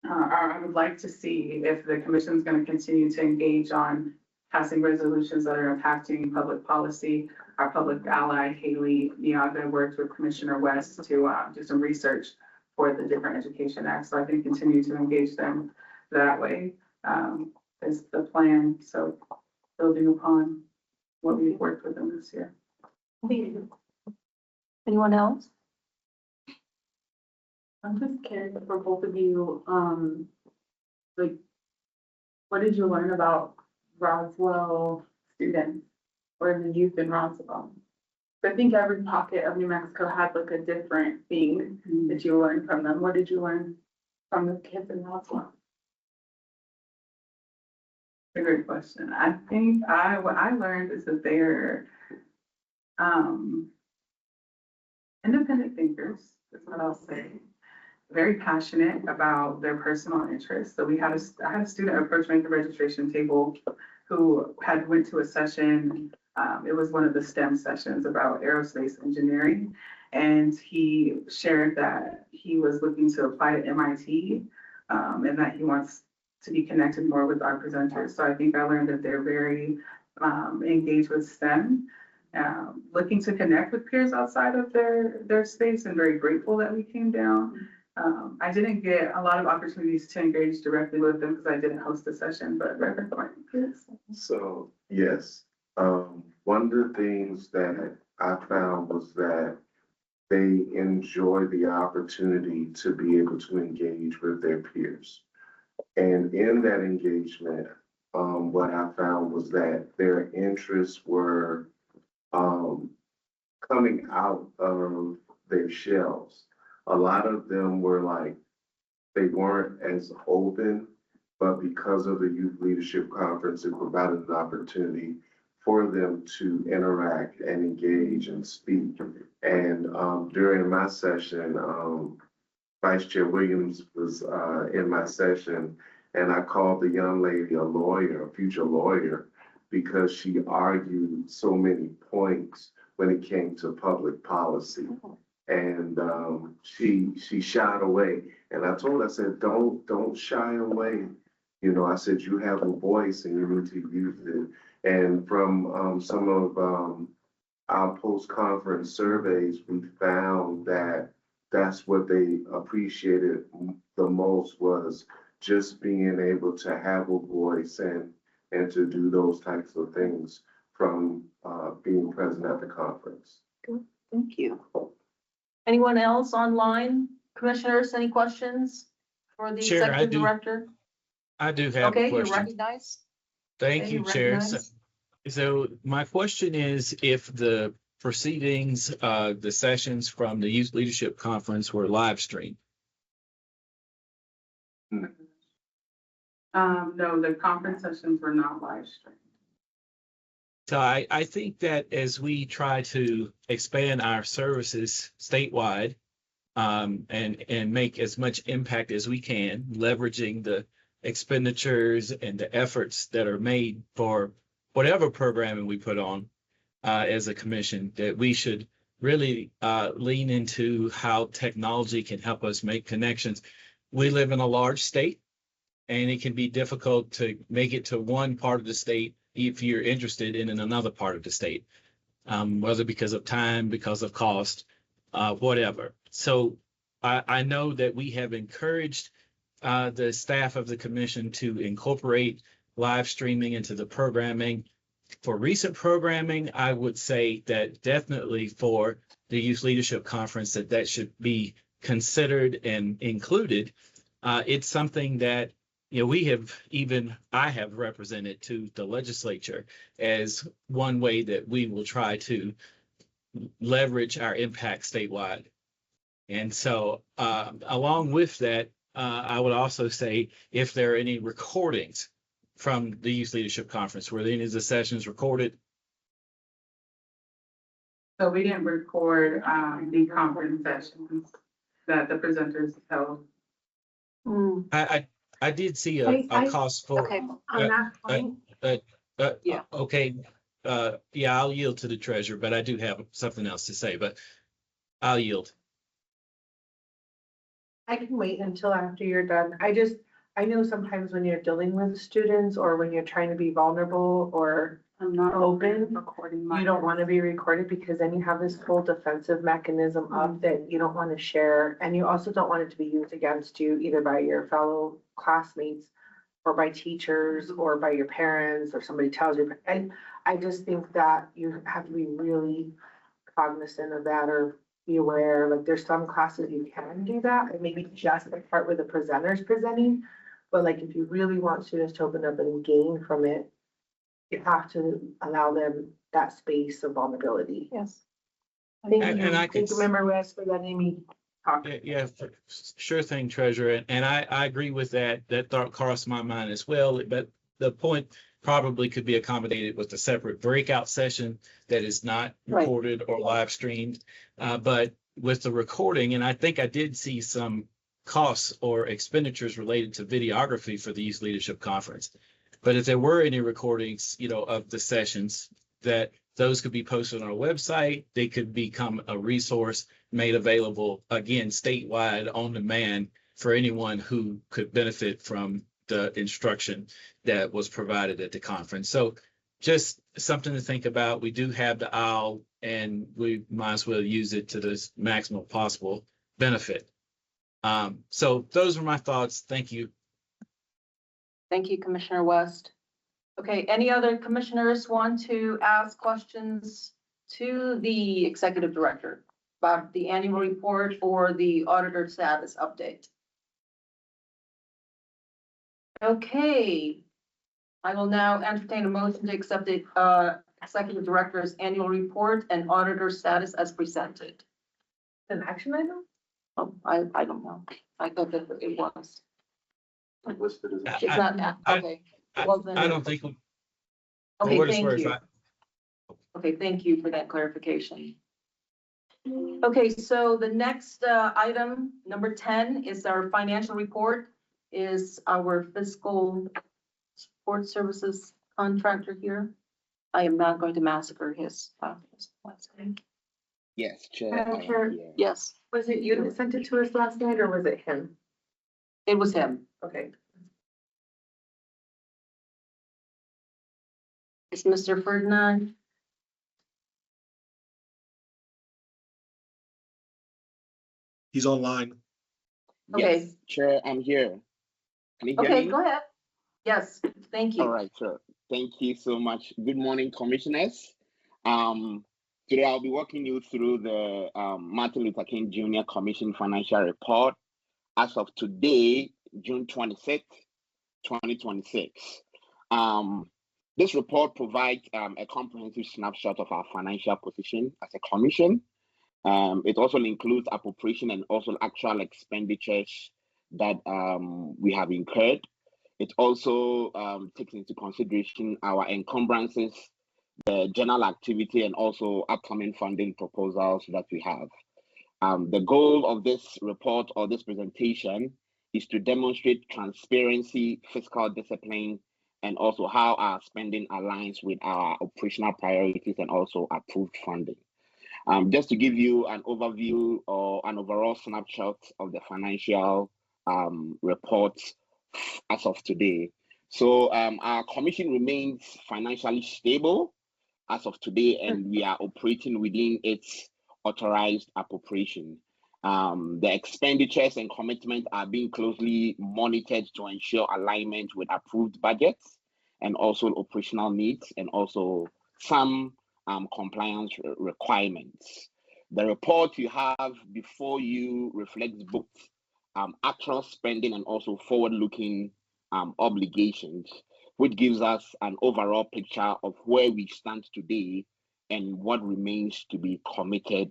I would like to see if the commission is going to continue to engage on passing resolutions that are impacting public policy. Our public ally, Haley Niaga, worked with Commissioner West to do some research for the different education acts. So I can continue to engage them that way is the plan. So building upon what we've worked with them this year. Anyone else? I'm just curious for both of you, like, what did you learn about Roswell students or the youth in Roswell? I think every pocket of New Mexico had like a different thing that you learned from them. What did you learn from the kids in Roswell? A great question. I think what I learned is that they're independent thinkers, is what I'll say. Very passionate about their personal interests. So I had a student approach me at the registration table who went to a session. It was one of the STEM sessions about aerospace engineering. And he shared that he was looking to apply to MIT and that he wants to be connected more with our presenters. So I think I learned that they're very engaged with STEM, looking to connect with peers outside of their space, and very grateful that we came down. I didn't get a lot of opportunities to engage directly with them because I didn't host the session, but Reverend Thornton, yes. So, yes, one of the things that I found was that they enjoy the opportunity to be able to engage with their peers. And in that engagement, what I found was that their interests were coming out of their shells. A lot of them were like, they weren't as open but because of the Youth Leadership Conference, it provided an opportunity for them to interact and engage and speak. And during my session, Vice Chair Williams was in my session, and I called the young lady a lawyer, a future lawyer, because she argued so many points when it came to public policy. And she shied away. And I told her, I said, don't shy away. You know, I said, you have a voice and you need to use it. And from some of our post-conference surveys, we found that that's what they appreciated the most, was just being able to have a voice and to do those types of things from being present at the conference. Thank you. Anyone else online? Commissioners, any questions for the Chair, I executive do. director? I do have a Okay, you're question. recognized. Thank Okay, you, you're Chair. So, recognized. my question is, if the proceedings, the sessions from the Youth Leadership Conference were live streamed? No, the conference sessions were not live streamed. So I think that as we try to expand our services statewide, and make as much impact as we can, leveraging the expenditures and the efforts that are made for whatever programming we put on as a commission, that we should really lean into how technology can help us make connections. We live in a large state, and it can be difficult to make it to one part of the state if you're interested in another part of the state, whether because of time, because of cost, whatever. So I know that we have encouraged the staff of the commission to incorporate live streaming into the programming. For recent programming, I would say that definitely for the Youth Leadership Conference, that should be considered and included. It's something that, you know, I have represented to the legislature as one way that we will try to leverage our impact statewide. And so along with that, I would also say, if there are any recordings from the Youth Leadership Conference, were any of the sessions recorded? So we didn't record the conference sessions that the presenters held. I did see a cost for. Okay. On that point, Yeah. Okay. Yeah, I'll yield to the treasurer, but I do have something else to say, but I'll yield. I can wait until after you're done. I know sometimes when you're dealing with students or when you're trying to be vulnerable or I'm not open, recording you don't want to be recorded, because then you have this whole defensive mechanism up that you don't want to share. And you also don't want it to be used against you either by your fellow classmates or by teachers or by your parents, or somebody tells you. And I just think that you have to be really cognizant of that, or be aware. Like, there's some classes you can do that, and maybe just the part where the presenter's presenting. But like, if you really want students to open up and gain from it, you have to allow them that space of vulnerability. Yes. Thank And- you. and I Thank could- you, Member West, for letting me talk. Yeah, sure thing, treasurer. And I agree with that. That thought crossed my mind as well. But the point probably could be accommodated with a separate breakout session that is not Right. recorded or live streamed. But with the recording, and I think I did see some costs or expenditures related to videography for the Youth Leadership Conference. But if there were any recordings, you know, of the sessions, that those could be posted on our website. They could become a resource made available, again, statewide on demand for anyone who could benefit from the instruction that was provided at the conference. So just something to think about. We do have the OWL, and we might as well use it to the maximum possible benefit. So those are my thoughts. Thank you. Thank you, Commissioner West. Okay, any other commissioners want to ask questions to the executive director about the annual report or the auditor status update? Okay, I will now entertain a motion to accept the executive director's annual report and auditor status as presented. An action item? Oh, I don't know. I thought that it was. Listed as. It's not, I- okay. I Wasn't- I don't think, for Okay, what it's thank worth, you. Okay, thank you for that clarification. Okay, so the next item, number 10, is our financial report, is our fiscal support services contractor here. I am not going to massacre his last name. Yes, Chair. Madam I am Chair. here. Yes, Was it you that sent it to us last night, or was it him? it was him. Okay. It's Mr. Ferdinand. He's online. Okay. Yes, Chair, I'm here. Can you hear Okay, me? go ahead. Yes, thank you. All right, sir. Thank you so much. Good morning, commissioners. Today I'll be walking you through the Martin Luther King Jr. Commission Financial Report as of today, June 26th, 2026. This report provides a comprehensive snapshot of our financial position as a commission. It also includes appropriation and also actual expenditures that we have incurred. It also takes into consideration our encumbrances, the general activity, and also upcoming funding proposals that we have. The goal of this report or this presentation is to demonstrate transparency, fiscal discipline, and also how our spending aligns with our operational priorities and also approved funding. Just to give you an overview or an overall snapshot of the financial report as of today. So our commission remains financially stable as of today, and we are operating within its authorized appropriation. The expenditures and commitments are being closely monitored to ensure alignment with approved budgets and also operational needs, and also some compliance requirements. The report you have before you reflects both actual spending and also forward-looking obligations, which gives us an overall picture of where we stand today and what remains to be committed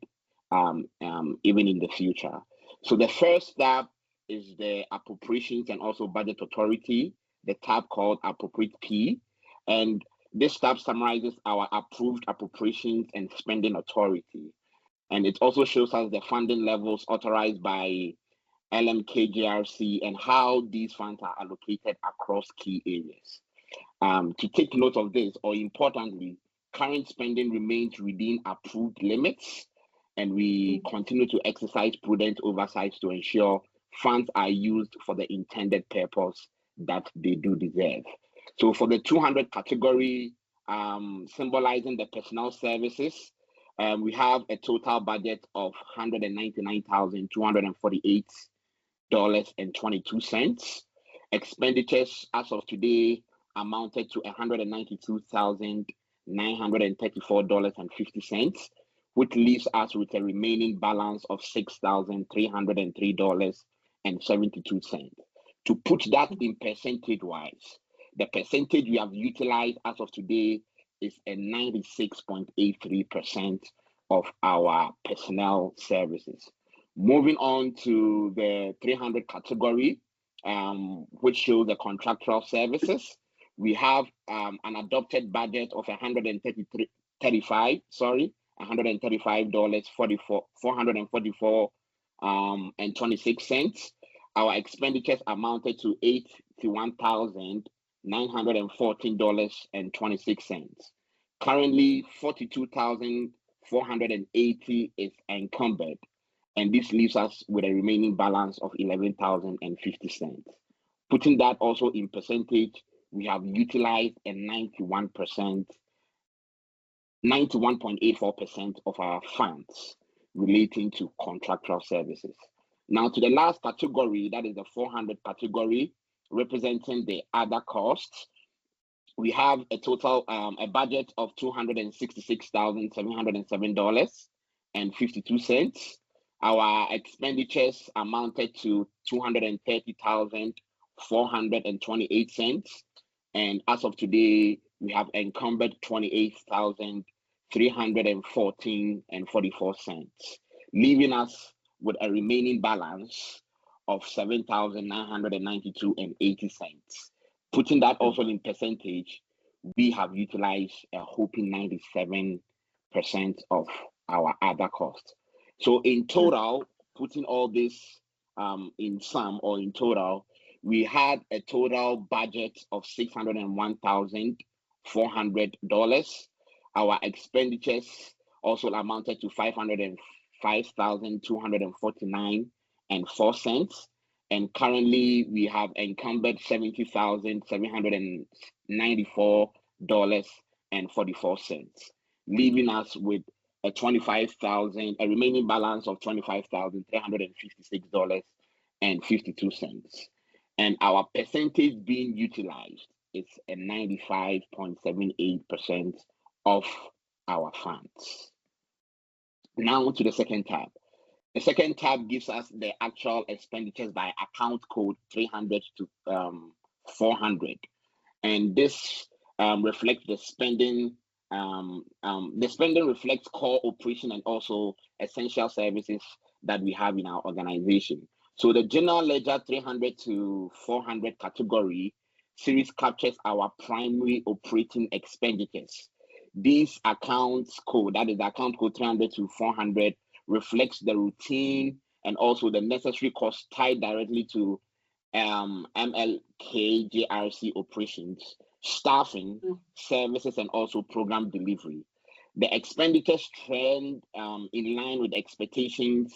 even in the future. So the first tab is the Appropriations and also Budget Authority, the tab called Appropriate P, and this tab summarizes our approved appropriations and spending authority. And it also shows us the funding levels authorized by LMK JRC and how these funds are allocated across key areas. To take note of this, or importantly, current spending remains within approved limits, and we continue to exercise prudent oversight to ensure funds are used for the intended purpose that they do deserve. So for the 200 category, symbolizing the personnel services, we have a total budget of $199,248.22. Expenditures as of today amounted to $192,934.50, which leaves us with a remaining balance of $6,303.72. To put that in percentage wise, the percentage we have utilized as of today is a 96.83% of our personnel services. Moving on to the 300 category, which shows the contractual services, we have an adopted budget of $444.26. Our expenditures amounted to $81,914.26. Currently, $42,480 is encumbered, and this leaves us with a remaining balance of $11,050. Putting that also in percentage, we have utilized a 91.84% of our funds relating to contractual services. Now to the last category, that is the 400 category, representing the other costs. We have a total, a budget of $266,707.52. Our expenditures amounted to $230,428. And as of today, we have encumbered $28,314.44, leaving us with a remaining balance of 7,992.80. Putting that also in percentage, we have utilized a whopping 97% of our other costs. So in total, putting all this in sum or in total, we had a total budget of $601,400. Our expenditures also amounted to $505,249.04. And currently we have encumbered $70,794.44, leaving us with a remaining balance of $25,356.52. And our percentage being utilized is a 95.78% of our funds. Now to the second tab. The second tab gives us the actual expenditures by account code 300 to 400. And this reflects the spending. The spending reflects core operation and also essential services that we have in our organization. So the general ledger 300 to 400 category series captures our primary operating expenditures. These accounts code, that is the account code 300 to 400, reflects the routine and also the necessary costs tied directly to MLK JRC operations, staffing, services, and also program delivery. The expenditures trend in line with expectations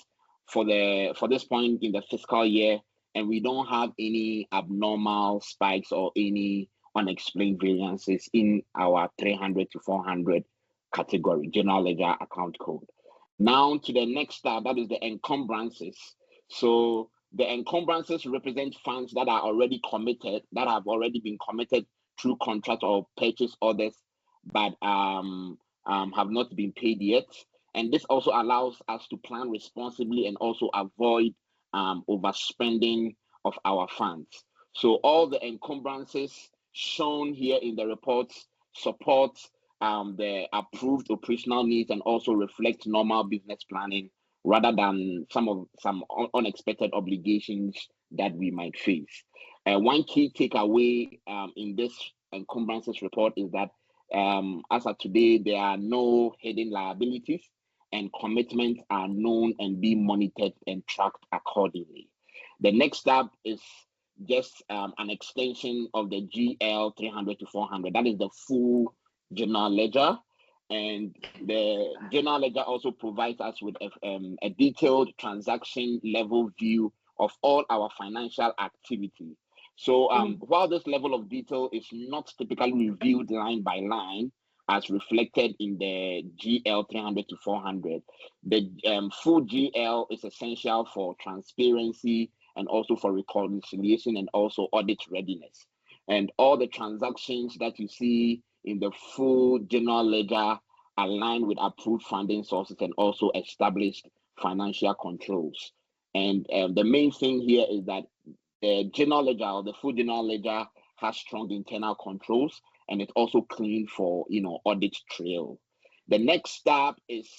for this point in the fiscal year, and we don't have any abnormal spikes or any unexplained variances in our 300 to 400 category, general ledger account code. Now to the next tab, that is the encumbrances. So the encumbrances represent funds that are already committed, that have already been committed through contract or purchase orders, but have not been paid yet. And this also allows us to plan responsibly and also avoid overspending of our funds. So all the encumbrances shown here in the reports support the approved operational needs and also reflect normal business planning rather than some unexpected obligations that we might face. One key takeaway in this encumbrances report is that as of today, there are no hidden liabilities and commitments are known and being monitored and tracked accordingly. The next step is just an extension of the GL 300 to 400. That is the full general ledger. And the general ledger also provides us with a detailed transaction level view of all our financial activity. So while this level of detail is not typically reviewed line by line, as reflected in the GL 300 to 400, the full GL is essential for transparency and also for reconciliation and also audit readiness. And all the transactions that you see in the full general ledger align with approved funding sources and also established financial controls. And the main thing here is that the general ledger or the full general ledger has strong internal controls and it's also clean for audit trail. The next step is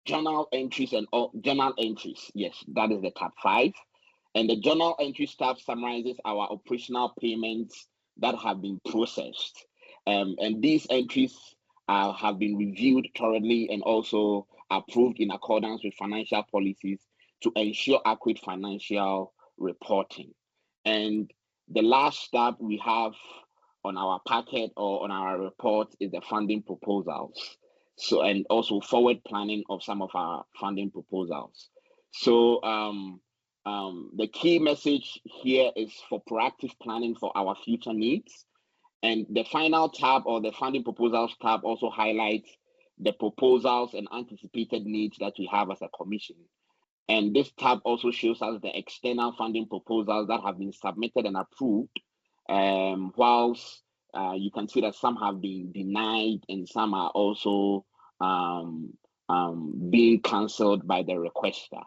journal entries and journal entries. Yes, that is the tab 5. And the journal entry tab summarizes our operational payments that have been processed. And these entries have been reviewed thoroughly and also approved in accordance with financial policies to ensure accurate financial reporting. And the last step we have on our packet or on our report is the funding proposals. So, and also forward planning of some of our funding proposals. So the key message here is for proactive planning for our future needs. And the final tab or the funding proposals tab also highlights the proposals and anticipated needs that we have as a commission. And this tab also shows us the external funding proposals that have been submitted and approved, whilst you can see that some have been denied and some are also being cancelled by the requester.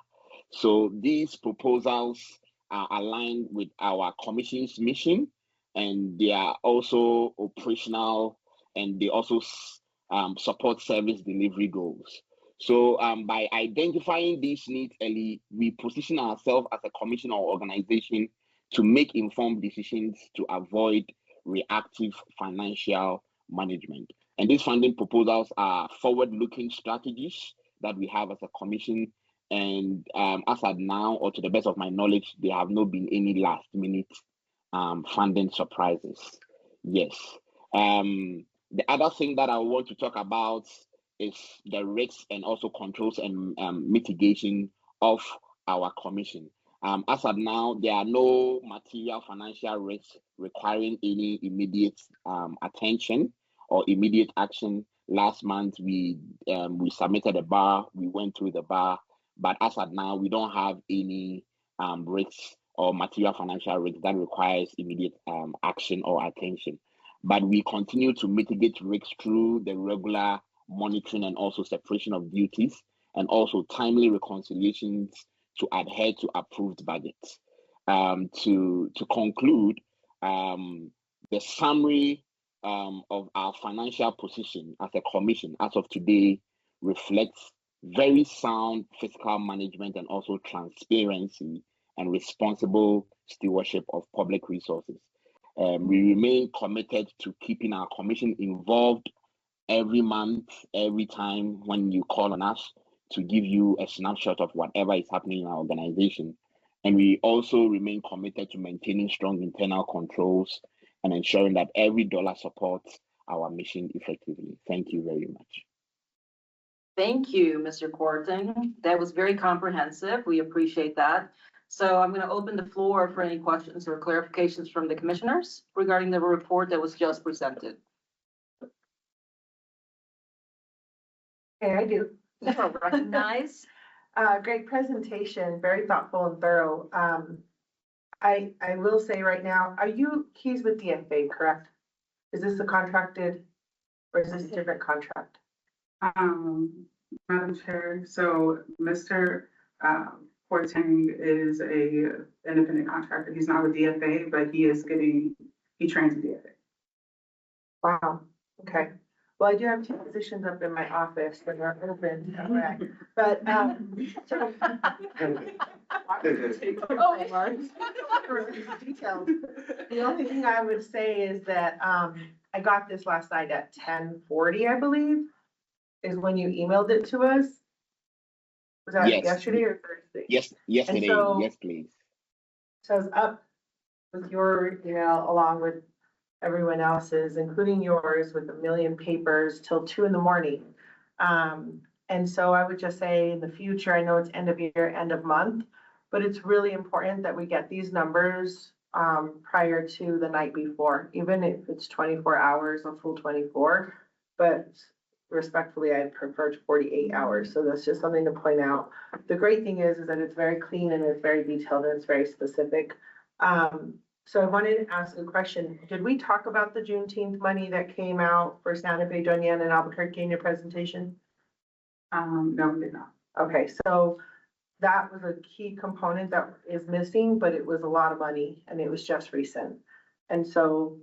So these proposals are aligned with our commission's mission, and they are also operational, and they also support service delivery goals. So by identifying these needs early, we position ourselves as a commission or organization to make informed decisions to avoid reactive financial management. And these funding proposals are forward-looking strategies that we have as a commission. And as at now, or to the best of my knowledge, there have not been any last-minute funding surprises. Yes. The other thing that I want to talk about is the risks and also controls and mitigation of our commission. As of now, there are no material financial risks requiring any immediate attention or immediate action. Last month, we submitted a bar, we went through the bar, but as of now, we don't have any risks or material financial risks that requires immediate action or attention. But we continue to mitigate risks through the regular monitoring and also separation of duties, and also timely reconciliations to adhere to approved budgets. To conclude, the summary of our financial position as a commission as of today reflects very sound fiscal management and also transparency and responsible stewardship of public resources. We remain committed to keeping our commission involved every month, every time when you call on us to give you a snapshot of whatever is happening in our organization. And we also remain committed to maintaining strong internal controls and ensuring that every dollar supports our mission effectively. Thank you very much. Thank you, Mr. Corton. That was very comprehensive. We appreciate that. So I'm going to open the floor for any questions or clarifications from the commissioners regarding the report that was just presented. Okay, I do. Recognize. Great presentation, very thoughtful and thorough. I will say right now, he's with DFA, correct? Is this a contracted or is this a different contract? Madam Chair, so Mr. Fortang is a independent contractor. He's not with DFA, but he trains with DFA. Wow, okay. Well, I do have 2 positions up in my office that are open, correct? But, the only thing I would say is that, I got this last night at 10:40, I believe, is when you emailed it to us. Was that Yes. yesterday or Thursday? Yes, yesterday. And so- Yes, please. So I was up with your email along with everyone else's, including yours, with 1 million papers till 2 a.m. And so I would just say in the future, I know it's end of year, end of month, but it's really important that we get these numbers prior to the night before, even if it's 24 hours, a full 24. But respectfully, I'd prefer 48 hours. So that's just something to point out. The great thing is that it's very clean and it's very detailed and it's very specific. So I wanted to ask a question. Did we talk about the Juneteenth money that came out for Santa Fe, Doña Ana, and Albuquerque in your presentation? No, we did not. Okay, so that was a key component that is missing, but it was a lot of money and it was just recent. And so,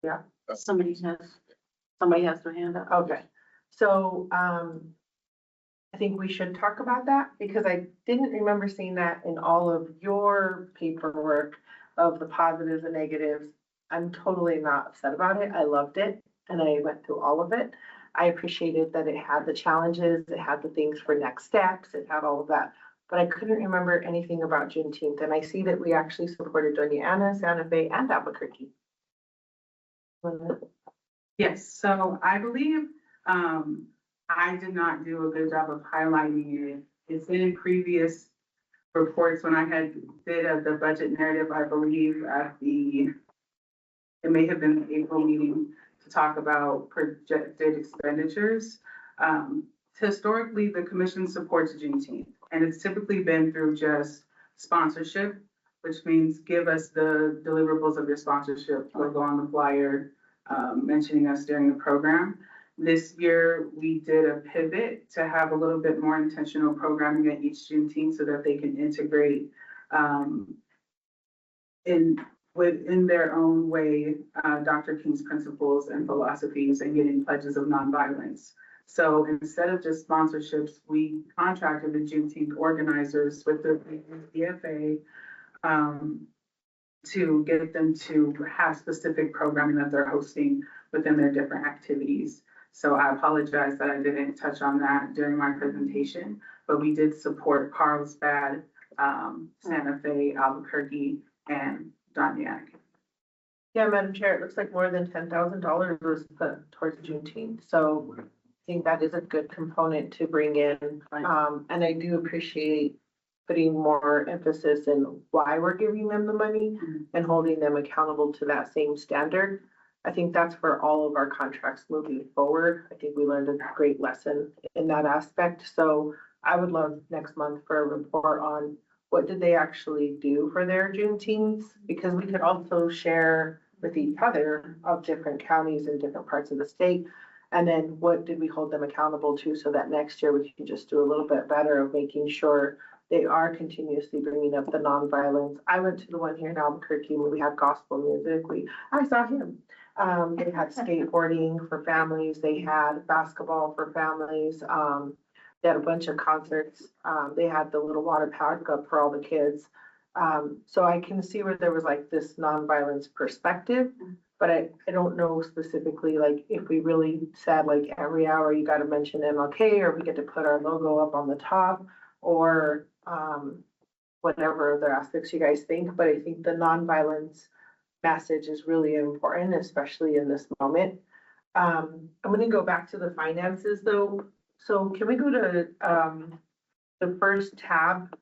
yeah. Somebody has their hand up. Okay, so, I think we should talk about that because I didn't remember seeing that in all of your paperwork of the positives and negatives. I'm totally not upset about it. I loved it and I went through all of it. I appreciated that it had the challenges, it had the things for next steps, it had all of that. But I couldn't remember anything about Juneteenth. And I see that we actually supported Doña Ana, Santa Fe, and Albuquerque. Yes, so I believe I did not do a good job of highlighting it. It's been in previous reports when I had did the budget narrative, I believe it may have been the April meeting to talk about projected expenditures. Historically, the commission supports Juneteenth, and it's typically been through just sponsorship, which means give us the deliverables of your sponsorship, logo on the flyer, mentioning us during the program. This year, we did a pivot to have a little bit more intentional programming at each Juneteenth so that they can integrate within their own way, Dr. King's principles and philosophies and getting pledges of nonviolence. So instead of just sponsorships, we contracted the Juneteenth organizers with the DFA to get them to have specific programming that they're hosting within their different activities. So I apologize that I didn't touch on that during my presentation, but we did support Carlsbad, Santa Fe, Albuquerque, and Pontiac. Yeah, Madam Chair, it looks like more than $10,000 was put towards Juneteenth, so I think that is a good component to bring in. And I do appreciate putting more emphasis in why we're giving them the money and holding them accountable to that same standard. I think that's for all of our contracts moving forward. I think we learned a great lesson in that aspect. So I would love next month for a report on what did they actually do for their Juneteenth? Because we could also share with each other of different counties in different parts of the state. And then what did we hold them accountable to so that next year we can just do a little bit better of making sure they are continuously bringing up the nonviolence. I went to the one here in Albuquerque where we had gospel music. I saw him. They had skateboarding for families. They had basketball for families. They had a bunch of concerts. They had the little water powered cup for all the kids. So I can see where there was like this nonviolence perspective, but I don't know specifically like if we really said like every hour you got to mention MLK or we get to put our logo up on the top or whatever other aspects you guys think. But I think the nonviolence message is really important, especially in this moment. I'm going to go back to the finances though. So can we go to the first tab?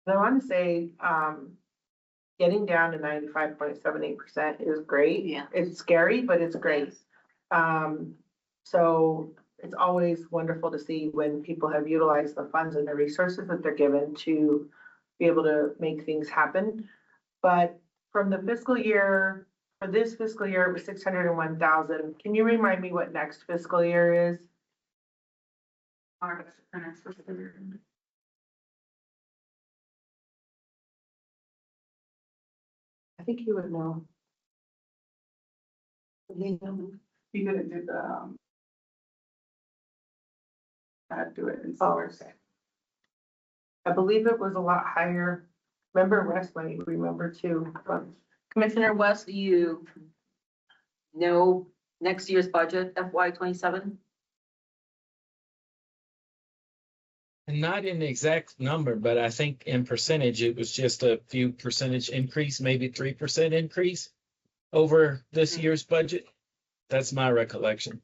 I want to say getting down to 95.78% is great. Yeah. It's scary, but it's great. So it's always wonderful to see when people have utilized the funds and the resources that they're given to be able to make things happen. But from the fiscal year, for this fiscal year, it was 601,000. Can you remind me what next fiscal year is? Our next fiscal year. I think you would know. You didn't do the, I had to do it in source. Okay. I believe it was a lot higher. Remember West money, remember too. Commissioner West, do you know next year's budget, FY 27? Not in the exact number, but I think in percentage, it was just a few percentage increase, maybe 3% increase over this year's budget. That's my recollection.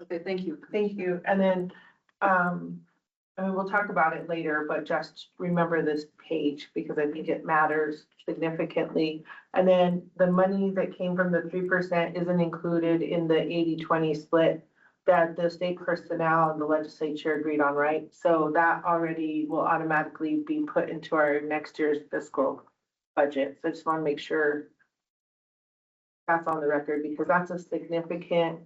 Okay, thank you. Thank you. And then, I mean, we'll talk about it later, but just remember this page because I think it matters significantly. And then the money that came from the 3% isn't included in the 80-20 split that the state personnel and the legislature agreed on, right? So that already will automatically be put into our next year's fiscal budget. So I just want to make sure that's on the record because that's a significant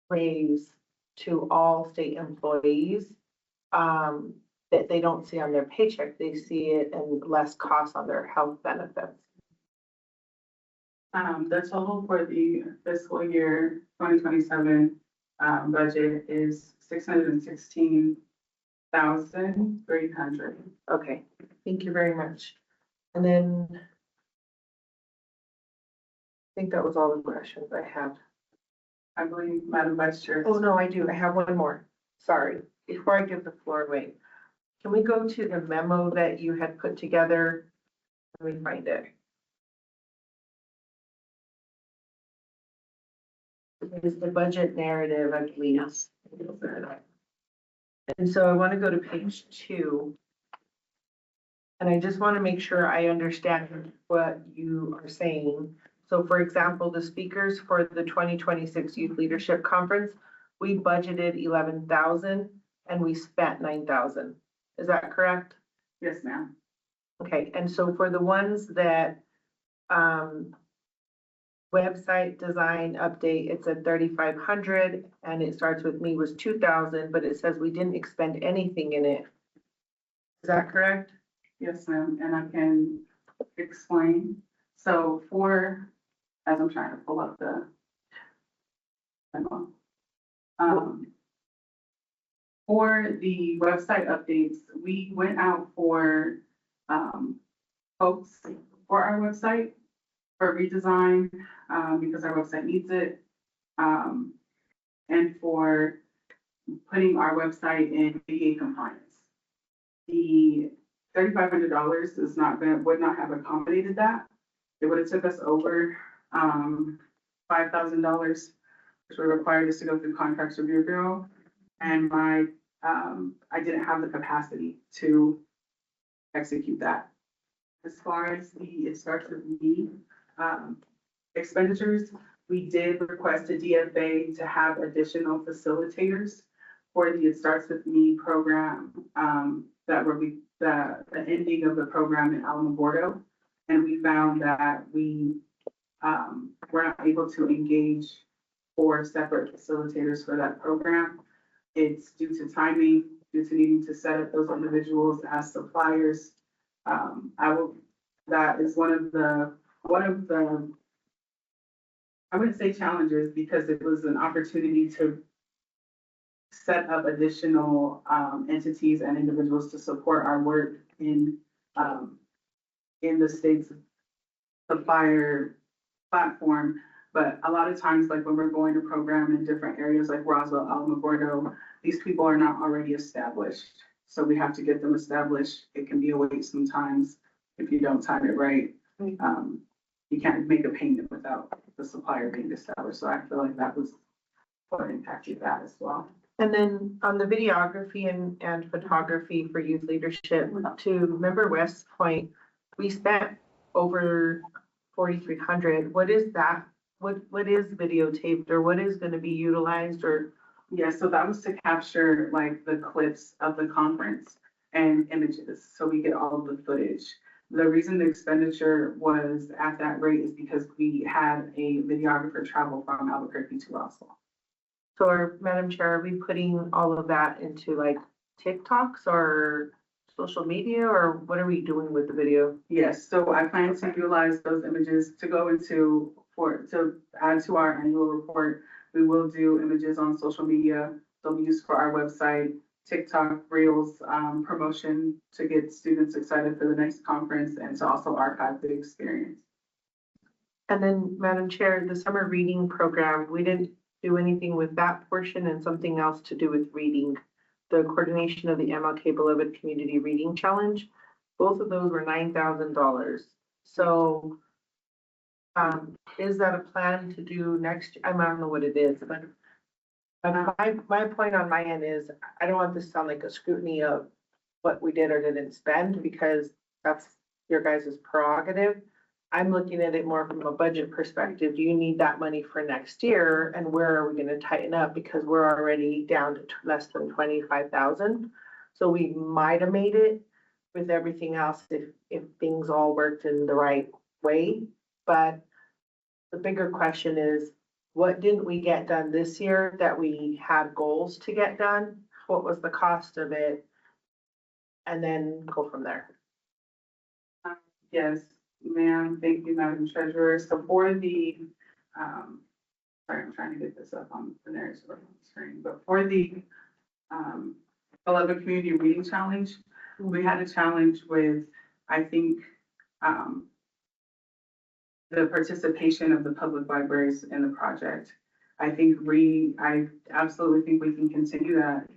raise to all state employees that they don't see on their paycheck. They see it and less cost on their health benefits. The total for the fiscal year 2027 budget is 616,300. Okay, thank you very much. And then I think that was all the questions I have. I believe, Madam Vice Chair. Oh, no, I do. I have one more. Sorry. Before I give the floor away, can we go to the memo that you had put together? Let me find it. It is the budget narrative, I believe. Yes. And so I want to go to page 2. And I just want to make sure I understand what you are saying. So for example, the speakers for the 2026 Youth Leadership Conference, we budgeted 11,000 and we spent 9,000. Is that correct? Yes, ma'am. Okay, and so for the ones that website design update, it's at 3,500 and it starts with me was 2,000, but it says we didn't expend anything in it. Is that correct? Yes, ma'am, and I can explain. So as I'm trying to pull up For the website updates, we went out for, quotes for our website for redesign, because our website needs it. And for putting our website in ADA compliance. The $3,500 is not gonna, would not have accommodated that. It would have took us over, $5,000, which would require us to go through contracts review bureau. And I didn't have the capacity to execute that. As far as it starts with me, expenditures, we did request a DFA to have additional facilitators for the It Starts With Me program, that will be the ending of the program in Alamogordo. And we found that we were not able to engage 4 separate facilitators for that program. It's due to timing, due to needing to set up those individuals as suppliers. That is one of the, I wouldn't say challenges, because it was an opportunity to set up additional entities and individuals to support our work in the state's supplier platform. But a lot of times, like when we're going to program in different areas like Roswell, Alamogordo, these people are not already established. So we have to get them established. It can be a wait sometimes if you don't time it right. You can't make a payment without the supplier being established. So I feel like that was what impacted that as well. And then on the videography and photography for youth leadership, to Member West's point, we spent over 4,300. What is that? What is videotaped, or what is going to be utilized, or? Yeah, so that was to capture like the clips of the conference and images, so we get all of the footage. The reason the expenditure was at that rate is because we had a videographer travel from Albuquerque to Roswell. So, Madam Chair, are we putting all of that into like TikToks or social media, or what are we doing with the video? Yes, so I plan to utilize those images to go into, to add to our annual report. We will do images on social media. They'll be used for our website, TikTok, Reels, promotion to get students excited for the next conference and to also archive the experience. And then, Madam Chair, the summer reading program, we didn't do anything with that portion, and something else to do with reading. The coordination of the MLK Beloved Community Reading Challenge, both of those were $9,000. So is that a plan to do next? I don't know what it is, but my point on my end is, I don't want this to sound like a scrutiny of what we did or didn't spend, because that's your guys' prerogative. I'm looking at it more from a budget perspective. Do you need that money for next year? And where are we gonna tighten up? Because we're already down to less than 25,000. So we might have made it with everything else if things all worked in the right way. But the bigger question is, what didn't we get done this year that we had goals to get done? What was the cost of it? And then go from there. Yes, ma'am. Thank you, Madam Treasurer. So for the, sorry, I'm trying to get this up on the next screen, but for the Beloved Community Reading Challenge, we had a challenge with, I think, the participation of the public libraries in the project. I absolutely think we can continue that,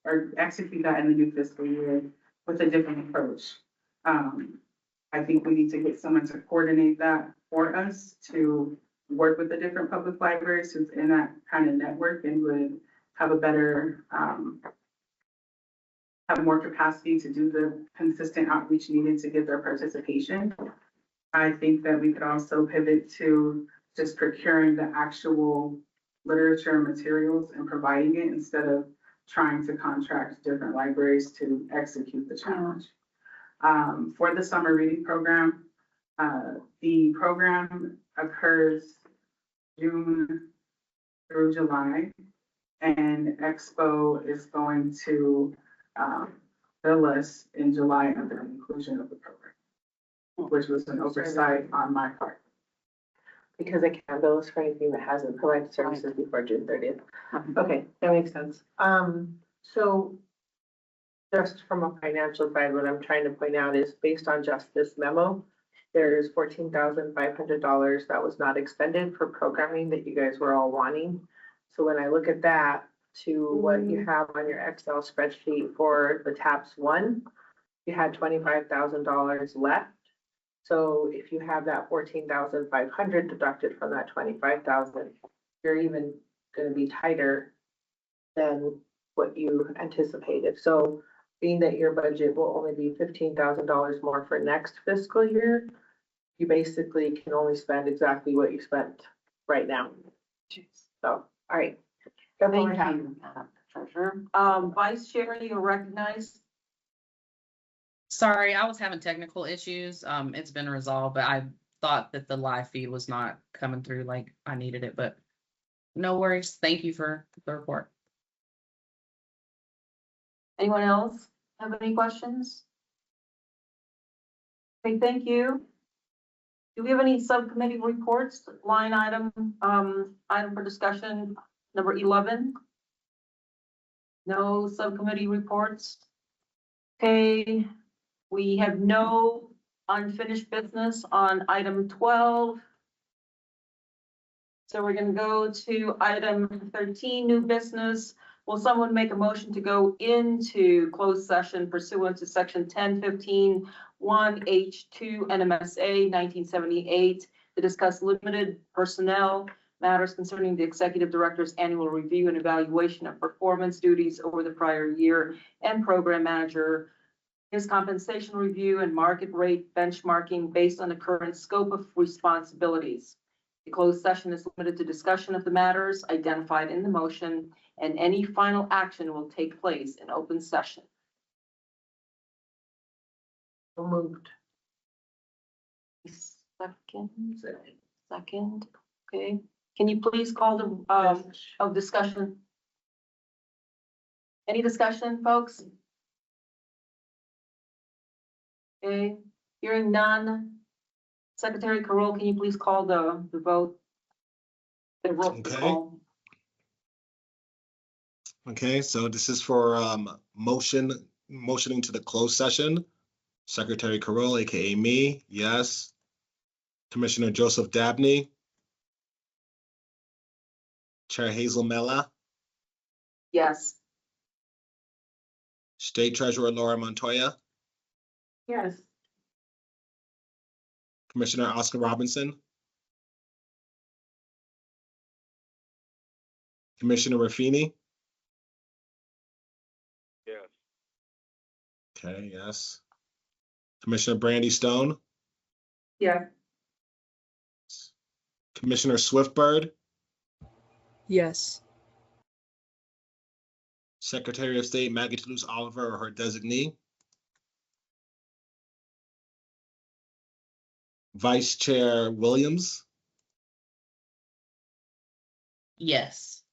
or execute that in the new fiscal year with a different approach. I think we need to get someone to coordinate that for us, to work with the different public libraries who's in that kind of network and would have a better, have more capacity to do the consistent outreach needed to get their participation. I think that we could also pivot to just procuring the actual literature and materials and providing it instead of trying to contract different libraries to execute the challenge. For the summer reading program, the program occurs June through July, and Expo is going to bill us in July under the inclusion of the program, which was an oversight on my part. because I can't bill us for anything that hasn't provided services before June 30th. Okay, that makes sense. So just from a financial side, what I'm trying to point out is based on just this memo, there's $14,500 that was not expended for programming that you guys were all wanting. So when I look at that to what you have on your Excel spreadsheet for the TAPS 1, you had $25,000 left. So if you have that 14,500 deducted from that 25,000, you're even gonna be tighter than what you anticipated. So being that your budget will only be $15,000 more for next fiscal year, you basically can only spend exactly what you spent right now. So, all right. That's all I Thank have. you, Madam Treasurer. Vice Chair, you are recognized. Sorry, I was having technical issues. It's been resolved, but I thought that the live feed was not coming through like I needed it, but no worries. Thank you for the report. Anyone else have any questions? Okay, thank you. Do we have any subcommittee reports, line item, item for discussion number 11? No subcommittee reports. Okay, we have no unfinished business on item 12. So we're gonna go to item 13, new business. Will someone make a motion to go into closed session pursuant to section 1015 1H2 NMSA 1978 to discuss limited personnel matters concerning the executive director's annual review and evaluation of performance duties over the prior year and program manager, his compensation review and market rate benchmarking based on the current scope of responsibilities. The closed session is limited to discussion of the matters identified in the motion, and any final action will take place in open session. So moved. Second, okay. Can you please call the, of discussion? Any discussion, folks? Okay, hearing none. Secretary Carroll, can you please call the vote? The roll Okay. call. Okay, so this is for motioning to the closed session. Secretary Carroll, aka me, yes. Commissioner Joseph Dabney. Chair Hazel Mella. Yes. State Treasurer Laura Montoya. Yes. Commissioner Oscar Robinson. Commissioner Raffini. Yes. Okay, yes. Commissioner Brandy Stone. Yes. Commissioner Swiftbird. Yes. Secretary of State Maggie Toulouse Oliver or her designee. Vice Chair Williams. Yes.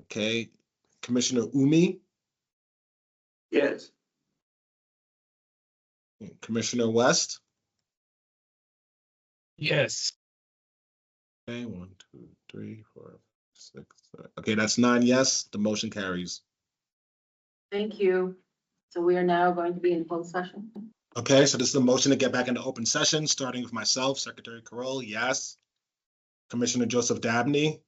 Okay. Commissioner Umi. Yes. Commissioner West. Yes. Okay, 1, 2, 3, 4, 6, 7. Okay, that's 9 yes. The motion carries. Thank you. So we are now going to be in closed session. Okay, so this is a motion to get back into open session, starting with myself, Secretary Carroll, yes. Commissioner Joseph Dabney.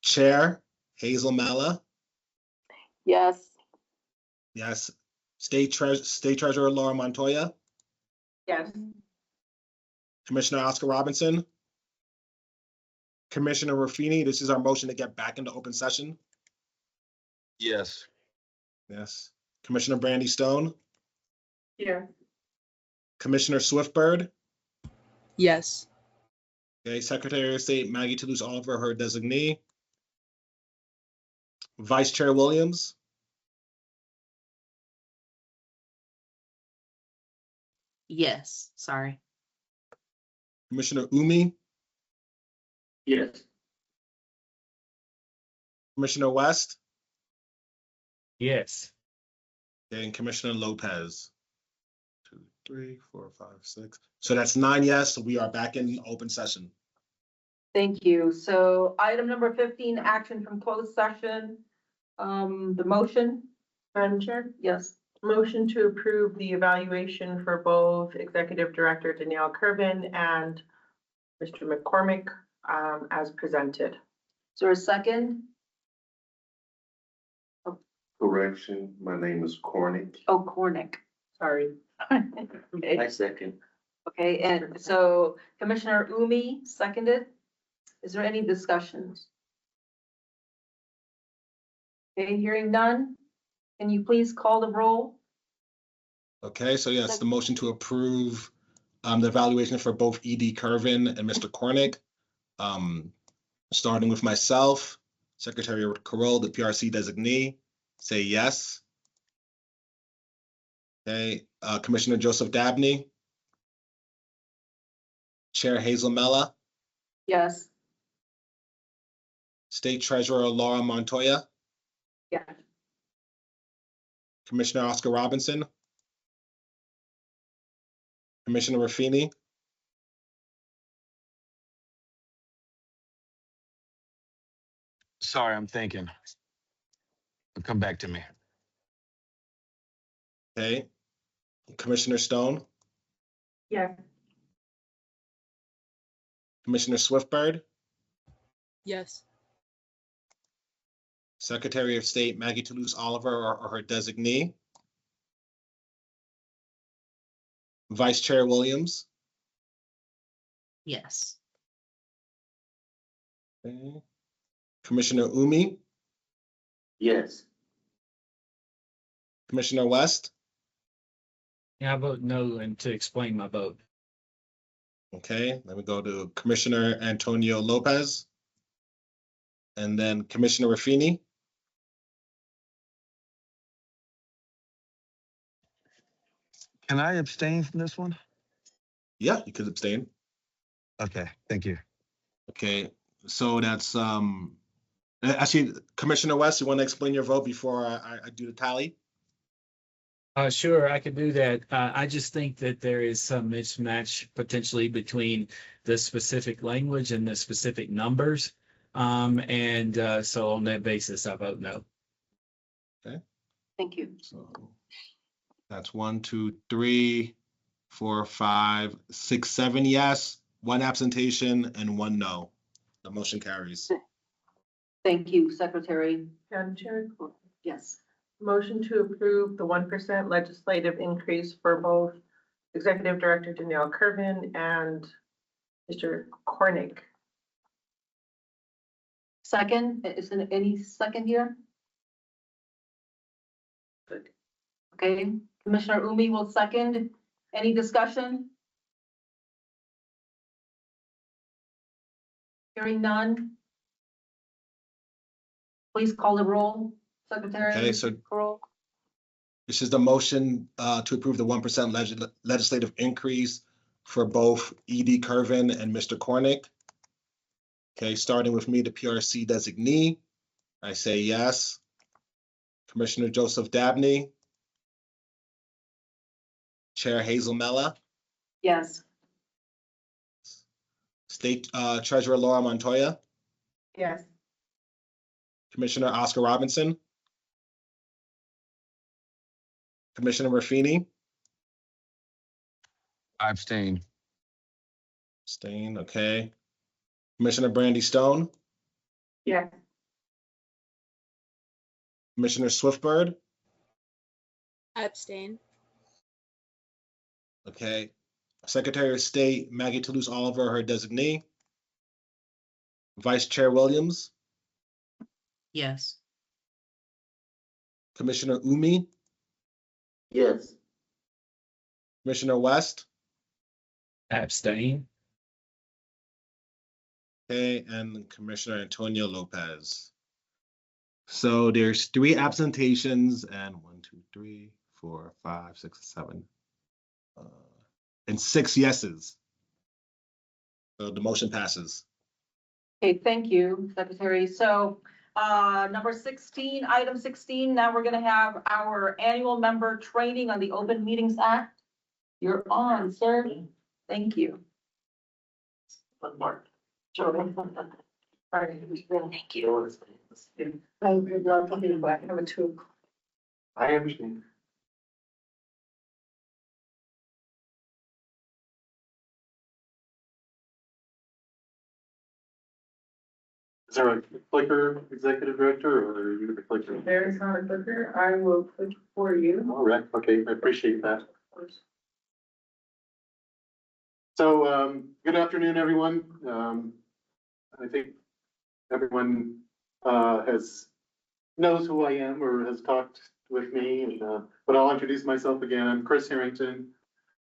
Chair Hazel Malla, Yes. yes. State Treasurer Laura Montoya. Yes. Commissioner Oscar Robinson. Commissioner Raffini, this is our motion to get back into open session. Yes. Yes. Commissioner Brandy Stone. Yeah. Commissioner Swiftbird. Yes. Okay, Secretary of State Maggie Toulouse Oliver, her designee. Vice Chair Williams. Yes. Sorry. Commissioner Umi. Yes. Commissioner West. Yes. And Commissioner Lopez. 2, 3, 4, 5, 6. So that's 9 yes. So we are back in open session. Thank you. So item number 15, action from closed session. The motion, Madam Chair, yes. motion to approve the evaluation for both Executive Director Danielle Kervin and Mr. McCormick, as presented. Is there a second? Correction, my name is Cornick. Oh, Cornick, sorry. Okay. second. Okay, and so Commissioner Umi seconded. Is there any discussions? Okay, hearing none. Can you please call the roll? Okay, so yes, the motion to approve the evaluation for both ED Kervin and Mr. Cornick. Starting with myself, Secretary Carroll, the PRC designee, say yes. Okay, Commissioner Joseph Dabney. Chair Hazel Mella, Yes. State Treasurer Laura Montoya, Yeah. Commissioner Oscar Robinson, Commissioner Raffini, Sorry, I'm thinking. Come back to me. okay, Commissioner Stone, Yes. Commissioner Swiftbird, Yes. Secretary of State Maggie Toulouse Oliver or her designee, Vice Chair Williams, Yes. okay, Commissioner Umi, Yes. Commissioner West, Yeah, I vote no, and to explain my vote. okay, then we go to Commissioner Antonio Lopez, and then Commissioner Raffini, Can I abstain from this one? yeah, you could abstain. Okay, thank you. Okay, so that's actually, Commissioner West, you want to explain your vote before I do the tally? Sure, I could do that. I just think that there is some mismatch potentially between the specific language and the specific numbers. So on that basis, I vote no. Thank you. So that's 1, 2, 3, 4, 5, 6, 7 yes, 1 absentation, and 1 no. The motion carries. Thank you, Secretary. Madam Chair, Yes. motion to approve the 1% legislative increase for both Executive Director Danielle Kervin and Mr. Cornick. Second, isn't any second here? Good. Okay, Commissioner Umi will second. Any discussion? Hearing none. Please call the roll, Secretary. Okay, so Carroll. this is the motion to approve the 1% legislative increase for both ED Kervin and Mr. Cornick. Okay, starting with me, the PRC designee, I say yes. Commissioner Joseph Dabney, Chair Hazel Mella, Yes. State Treasurer Laura Montoya, Yes. Commissioner Oscar Robinson, Commissioner Raffini, I abstain. abstain, okay. Commissioner Brandy Stone, Yes. Commissioner Swiftbird, I abstain. okay. Secretary of State Maggie Toulouse Oliver, her designee, Vice Chair Williams, Yes. Commissioner Umi, Yes. Commissioner West, Abstain. okay, and Commissioner Antonio Lopez. So there's 3 absentations and 1, 2, 3, 4, 5, 6, 7, and 6 yeses. So the motion passes. Okay, thank you, Secretary. So, number 16, item 16, now we're gonna have our annual member training on the Open Meetings Act. You're on, sir. Thank you. Mark. Sure. All right, thank you. I would love to be back. I have a two. I understand. Is there a clicker, executive director, or are you the clicker? There's not a clicker. I will click for you. All right, okay, I appreciate that. So, good afternoon, everyone. I think everyone, knows who I am or has talked with me, and, but I'll introduce myself again. I'm Chris Harrington.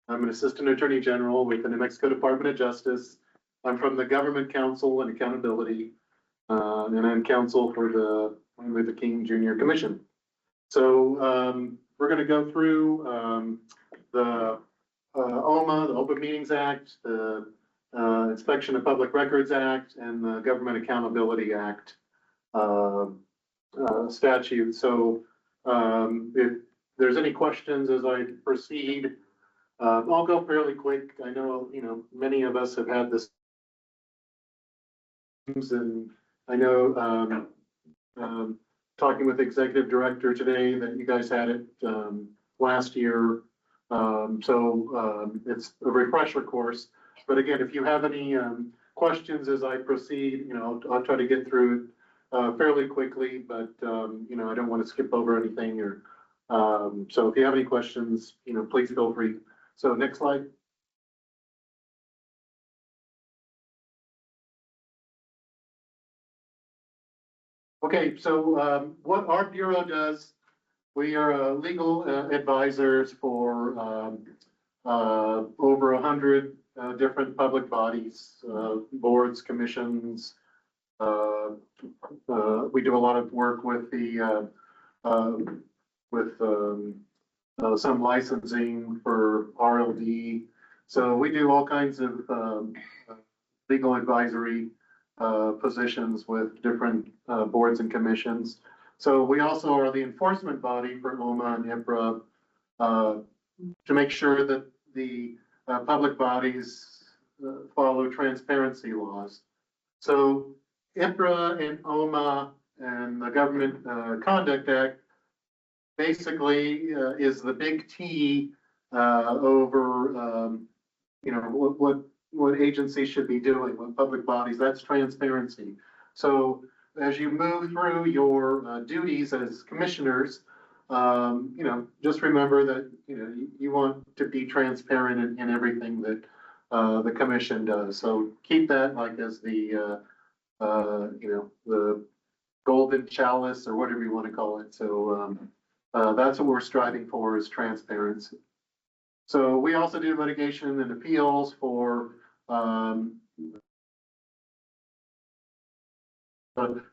I'm an Assistant Attorney General with the New Mexico Department of Justice. I'm from the Government Council and Accountability, and I'm counsel for the Martin Luther King Jr. Commission. So, we're gonna go through, the OMA, the Open Meetings Act, the Inspection of Public Records Act, and the Government Accountability Act statute. So if there's any questions as I proceed, I'll go fairly quick. I know, many of us have had this, and I know talking with the executive director today that you guys had it last year. It's a refresher course. But again, if you have any questions as I proceed, I'll try to get through it fairly quickly, but I don't want to skip over anything or so if you have any questions, please feel free. So next slide. Okay, so what our bureau does, we are legal advisors for over 100 different public bodies, boards, commissions. We do a lot of work with the some licensing for RLD. So we do all kinds of legal advisory positions with different boards and commissions. So we also are the enforcement body for OMA and IPRA to make sure that the public bodies follow transparency laws. So IPRA and OMA and the Government Conduct Act basically is the big T over what agencies should be doing, what public bodies. That's transparency. So as you move through your duties as commissioners, just remember that you want to be transparent in everything that the commission does. So keep that like as the the golden chalice or whatever you want to call it. So that's what we're striving for, is transparency. So we also do litigation and appeals for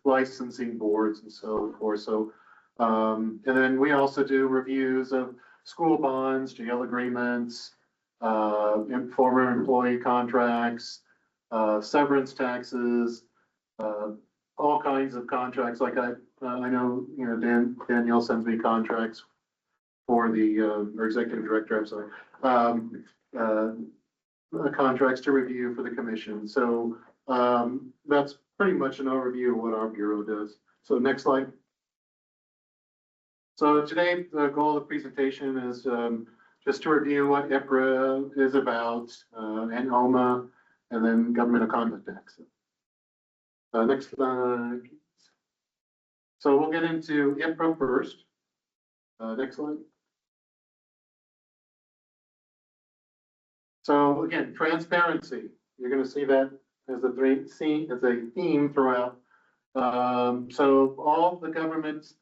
licensing boards and so forth. So and then we also do reviews of school bonds, jail agreements, former employee contracts, severance taxes, all kinds of contracts. Like I know, Danielle sends me contracts for the, or executive director, I'm sorry, contracts to review for the commission. So that's pretty much an overview of what our bureau does. So next slide. So today, the goal of the presentation is just to review what IPRA is about, and OMA, and then Government of Conduct Act. Next slide. So we'll get into IPRA first. Next slide. So again, transparency. You're going to see that as a theme throughout. So all the government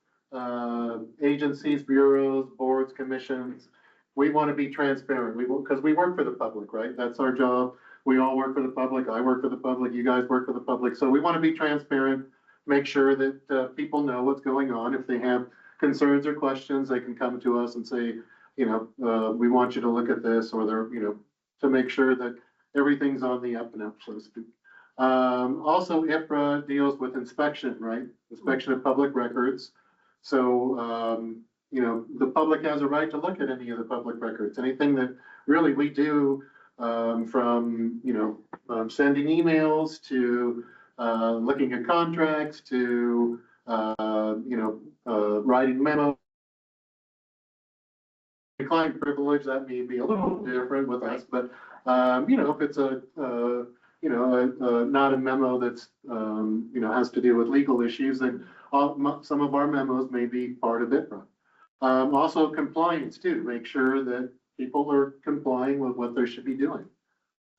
agencies, bureaus, boards, commissions, we want to be transparent. Because we work for the public, right? That's our job. We all work for the public. I work for the public. You guys work for the public. So we want to be transparent, make sure that people know what's going on. If they have concerns or questions, they can come to us and say, we want you to look at this, or they're, to make sure that everything's on the up and up, so to speak. Also, IPRA deals with inspection, right? Inspection of public records. So you know, the public has a right to look at any of the public records, anything that really we do, from, you know, sending emails to, looking at contracts to, you know, writing memos. Client privilege, that may be a little different with us, but, you know, if it's you know, not a memo that's, you know, has to do with legal issues, then some of our memos may be part of it. Also compliance too, make sure that people are complying with what they should be doing.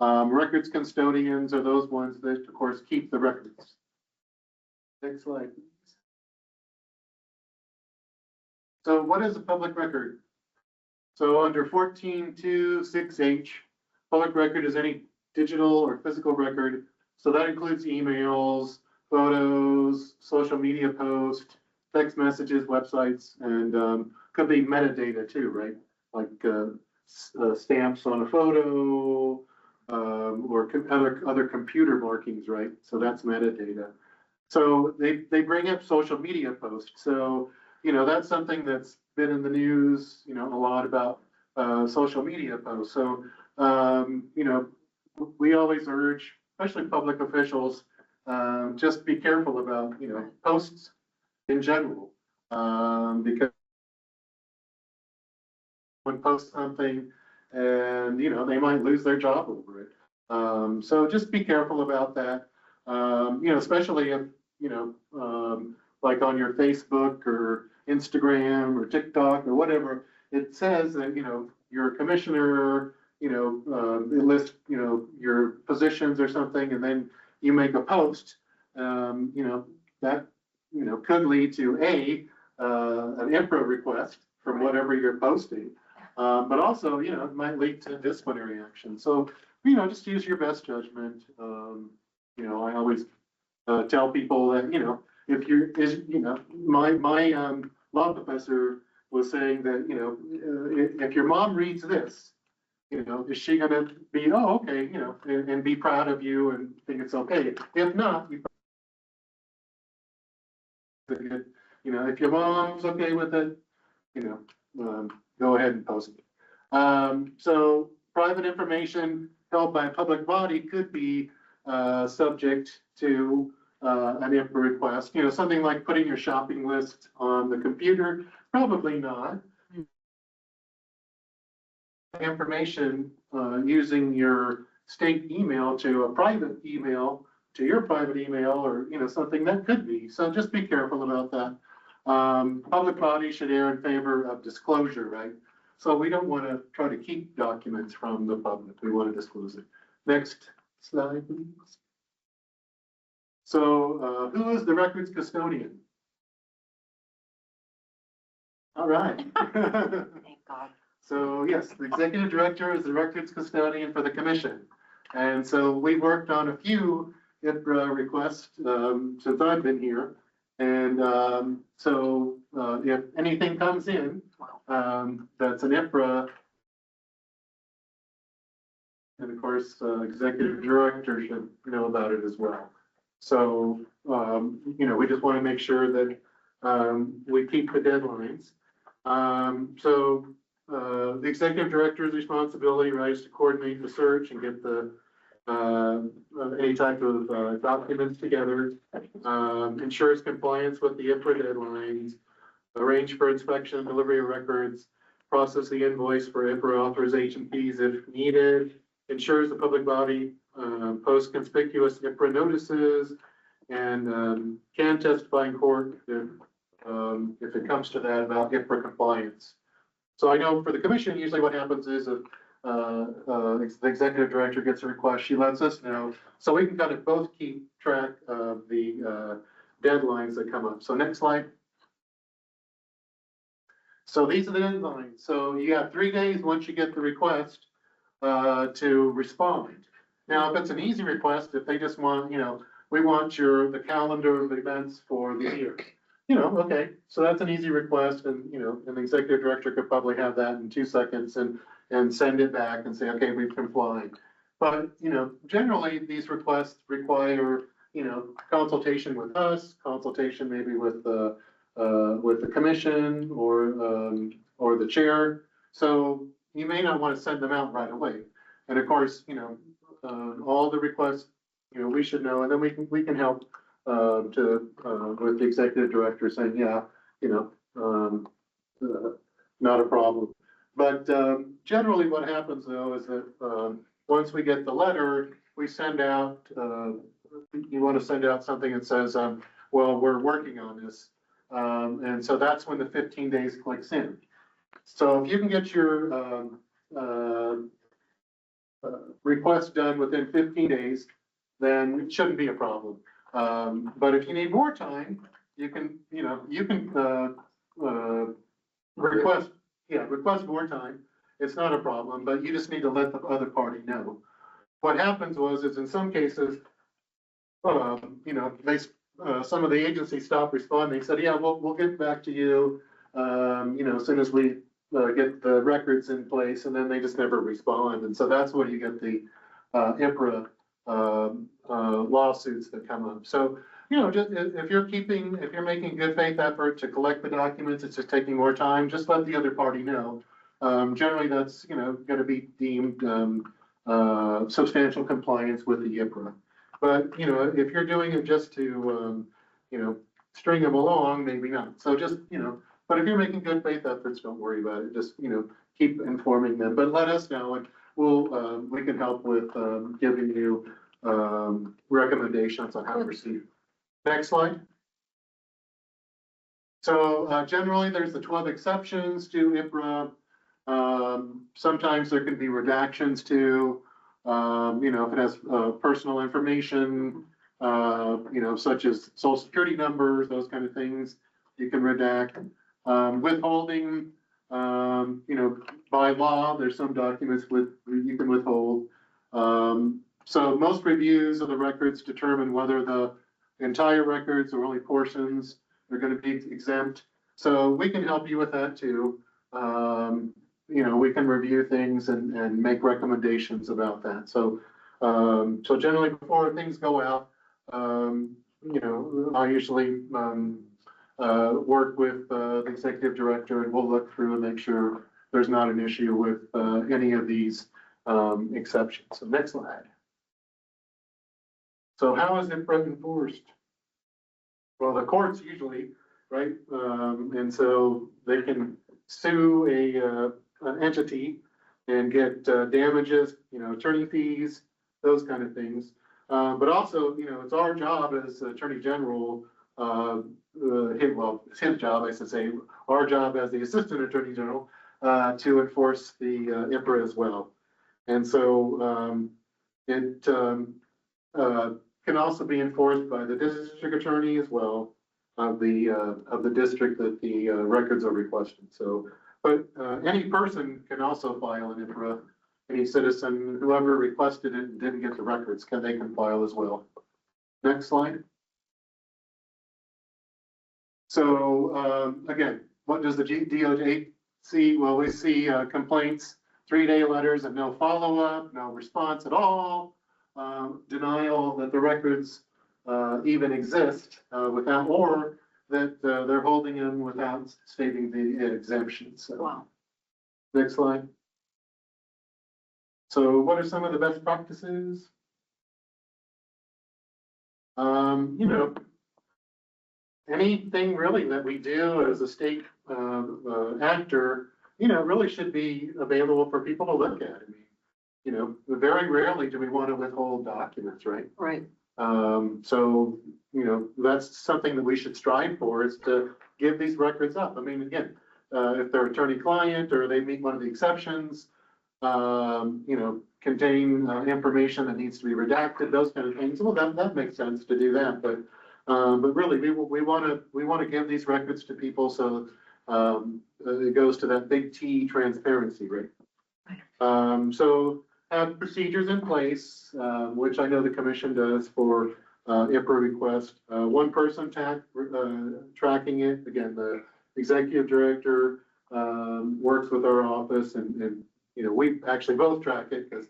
Records custodians are those ones that, of course, keep the records. Next slide, please. So what is a public record? So under 14.2.6H, public record is any digital or physical record. So that includes emails, photos, social media posts, text messages, websites, and could be metadata too, right? Like stamps on a photo, or other computer markings, right? So that's metadata. So they bring up social media posts. So, you know, that's something that's been in the news, you know, a lot about social media posts. So, you know, we always urge, especially public officials, just be careful about, you know, posts in general, because someone posts something and, you know, they might lose their job over it. So just be careful about that, you know, especially if, you know, like on your Facebook or Instagram or TikTok or whatever, it says that, you know, you're a commissioner, you know, it lists, you know, your positions or something, and then you make a post, you know, that, you know, could lead to an IMPRA request from whatever you're posting. But also, you know, it might lead to disciplinary action. So, you know, just use your best judgment. You know, I always tell people that, you know, if you're, you know, my law professor was saying that, you know, if your mom reads this, you know, is she gonna be, oh, okay, you know, and be proud of you and think it's okay? If not, you know, if your mom's okay with it, you know, go ahead and post it. So private information held by a public body could be subject to an IMPA request. You know, something like putting your shopping list on the computer, probably not. Information using your state email to a private email, to your private email, or, you know, something that could be. So just be careful about that. Public bodies should err in favor of disclosure, right? So we don't want to try to keep documents from the public. We want to disclose it. Next slide, please. So who is the records custodian? All right. Thank God. So yes, the executive director is the records custodian for the commission. And so we worked on a few IPRA requests since I've been here. And so if anything comes in, that's an IPRA, and of course, executive director should know about it as well. So, you know, we just want to make sure that we keep the deadlines. So the executive director's responsibility, right, is to coordinate the search and get the any type of documents together, ensures compliance with the IPRA deadlines, arrange for inspection and delivery of records, process the invoice for IPRA authorization fees if needed, ensures the public body posts conspicuous IPRA notices, and can testify in court if it comes to that about IPRA compliance. So I know for the commission, usually what happens is if the executive director gets a request, she lets us know, so we can kind of both keep track of the deadlines that come up. So next slide. So these are the deadlines. So you have 3 days once you get the request to respond. Now, if it's an easy request, if they just want, you know, we want the calendar of events for the year. You know, okay, so that's an easy request, and, you know, an executive director could probably have that in 2 seconds and send it back and say, okay, we've complied. But, you know, generally these requests require, you know, consultation with us, consultation maybe with the with the commission or the chair. So you may not want to send them out right away. And of course, all the requests, we should know, and then we can help with the executive director saying, yeah, not a problem. But generally what happens though is that once we get the letter, we send out, you want to send out something that says, well, we're working on this. And so that's when the 15 days clicks in. So if you can get your request done within 15 days, then it shouldn't be a problem. But if you need more time, you can request more time. It's not a problem, but you just need to let the other party know. What happens is in some cases, some of the agencies stopped responding, said, yeah, we'll get back to you, as soon as we get the records in place, and then they just never respond. And so that's where you get the IPRA lawsuits that come up. So, just if you're making good faith effort to collect the documents, it's just taking more time, just let the other party know. Generally that's, going to be deemed substantial compliance with the IPRA. But, if you're doing it just to, string them along, maybe not. So just, but if you're making good faith efforts, don't worry about it. Just, keep informing them, but let us know and we can help with giving you recommendations on how to proceed. Next slide. So generally there's the 12 exceptions to IPRA. Sometimes there can be redactions too. If it has personal information, such as social security numbers, those kind of things, you can redact. Withholding, by law, there's some documents you can withhold. So most reviews of the records determine whether the entire records or only portions are going to be exempt. So we can help you with that too. We can review things and make recommendations about that. So, generally before things go out, I usually work with the executive director, and we'll look through and make sure there's not an issue with any of these exceptions. So next slide. So how is it enforced? Well, the courts usually, right? And so they can sue an entity and get damages, attorney fees, those kind of things. But also, it's our job as Attorney General, it's his job, I should say, our job as the Assistant Attorney General to enforce the IPRA as well. And so it can also be enforced by the district attorney as well of the district that the records are requested. So, but any person can also file an IPRA. Any citizen, whoever requested it and didn't get the records, they can file as well. Next slide. So again, what does the DOJ see? Well, we see complaints, 3-day letters and no follow-up, no response at all, denial that the records even exist without, or that they're holding them without stating the exemptions. So, Wow. Next slide. So what are some of the best practices? Anything really that we do as a state actor, really should be available for people to look at. I mean, very rarely do we want to withhold documents, right? Right. So, that's something that we should strive for, is to give these records up. I mean, again, if they're attorney-client or they meet one of the exceptions, contain information that needs to be redacted, those kind of things. Well, that makes sense to do that, but really, we want to give these records to people so it goes to that big T, transparency, right? So have procedures in place, which I know the commission does for IPRA request. One person tracking it. Again, the executive director works with our office, and we actually both track it, because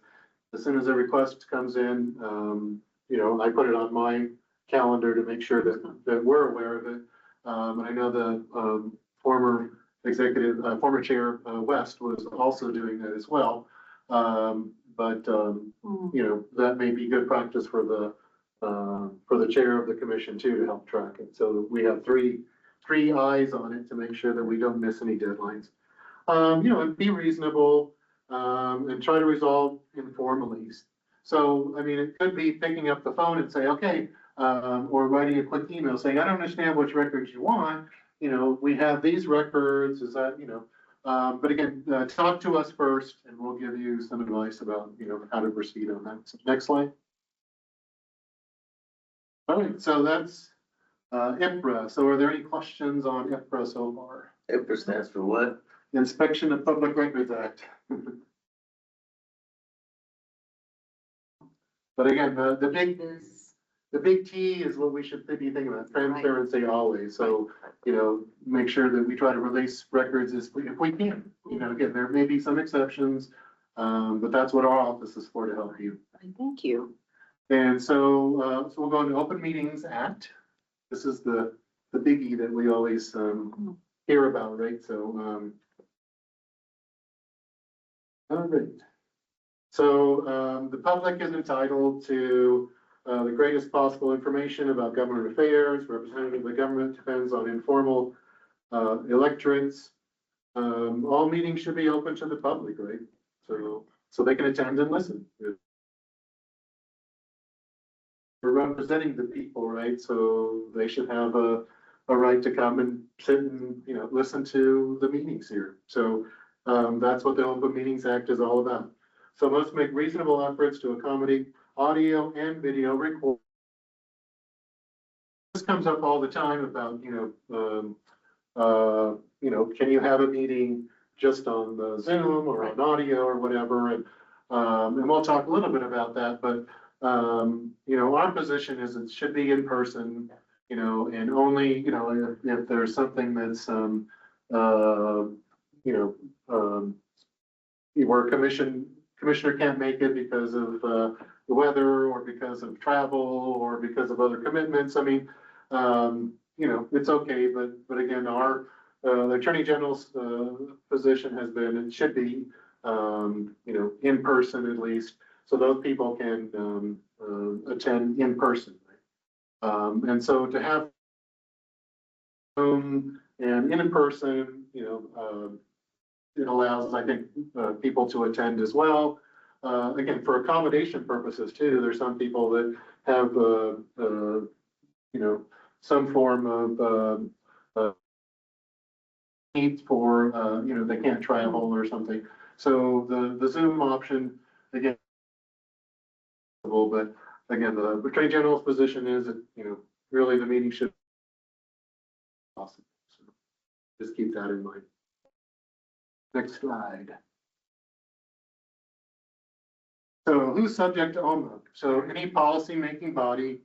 as soon as a request comes in, I put it on my calendar to make sure that we're aware of it. And I know the, former executive, former chair, West was also doing that as well. You know, that may be good practice for the chair of the commission too, to help track it. So we have three eyes on it to make sure that we don't miss any deadlines. You know, and be reasonable, and try to resolve informally. So, I mean, it could be picking up the phone and say, okay, or writing a quick email saying, I don't understand which records you want. You know, we have these records, is that, you know, but again, talk to us first and we'll give you some advice about, you know, how to proceed on that. So, next slide. All right, so that's, IPRA. So are there any questions on IPRA so far? IPRA stands for what? Inspection of Public Records Act. But again, the big T is what we should be thinking about, transparency always. So, you know, make sure that we try to release records if we can. You know, again, there may be some exceptions, but that's what our office is for, to help you. Thank you. And so, so we'll go into Open Meetings Act. This is the biggie that we always hear about, right? So, all right. So the public is entitled to the greatest possible information about government affairs. Representative of the government depends on informal electorates. All meetings should be open to the public, right? So they can attend and listen. We're representing the people, right? So they should have a right to come and sit and, you know, listen to the meetings here. So that's what the Open Meetings Act is all about. So must make reasonable efforts to accommodate audio and video recording. This comes up all the time about, you know, can you have a meeting just on the Zoom or on audio or whatever? And we'll talk a little bit about that, but you know, our position is it should be in person, you know, and only, you know, if there's something that's, you know, where commissioner can't make it because of the weather or because of travel or because of other commitments. I mean, you know, it's okay, but again, the Attorney General's position has been, it should be, you know, in person at least, so those people can attend in person. And so to have Zoom and in person, you know, it allows, I think, people to attend as well. Again, for accommodation purposes too, there's some people that have, you know, some form of need for, you know, they can't travel or something. So the Zoom option, again, but again, the Attorney General's position is that, you know, really the meeting should be awesome. So just keep that in mind. Next slide. So who's subject to OMA? So any policy-making body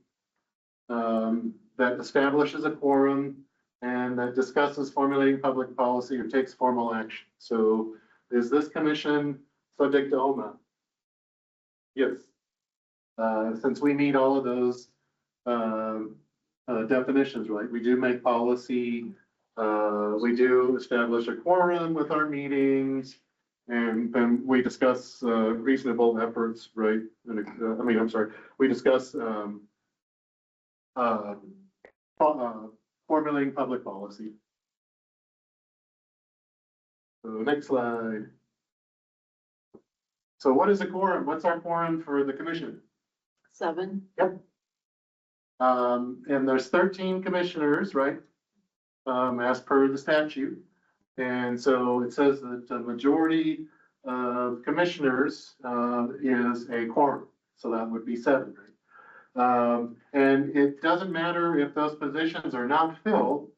that establishes a quorum and that discusses formulating public policy or takes formal action. So is this commission subject to OMA? Yes. Since we meet all of those definitions, right? We do make policy, we do establish a quorum with our meetings, and then we discuss reasonable efforts, right? And, I mean, I'm sorry, we discuss formulating public policy. So next slide. So what is a quorum? What's our quorum for the commission? 7. Yep. And there's 13 commissioners, right? As per the statute. And so it says that the majority of commissioners is a quorum. So that would be 7, right? And it doesn't matter if those positions are not filled,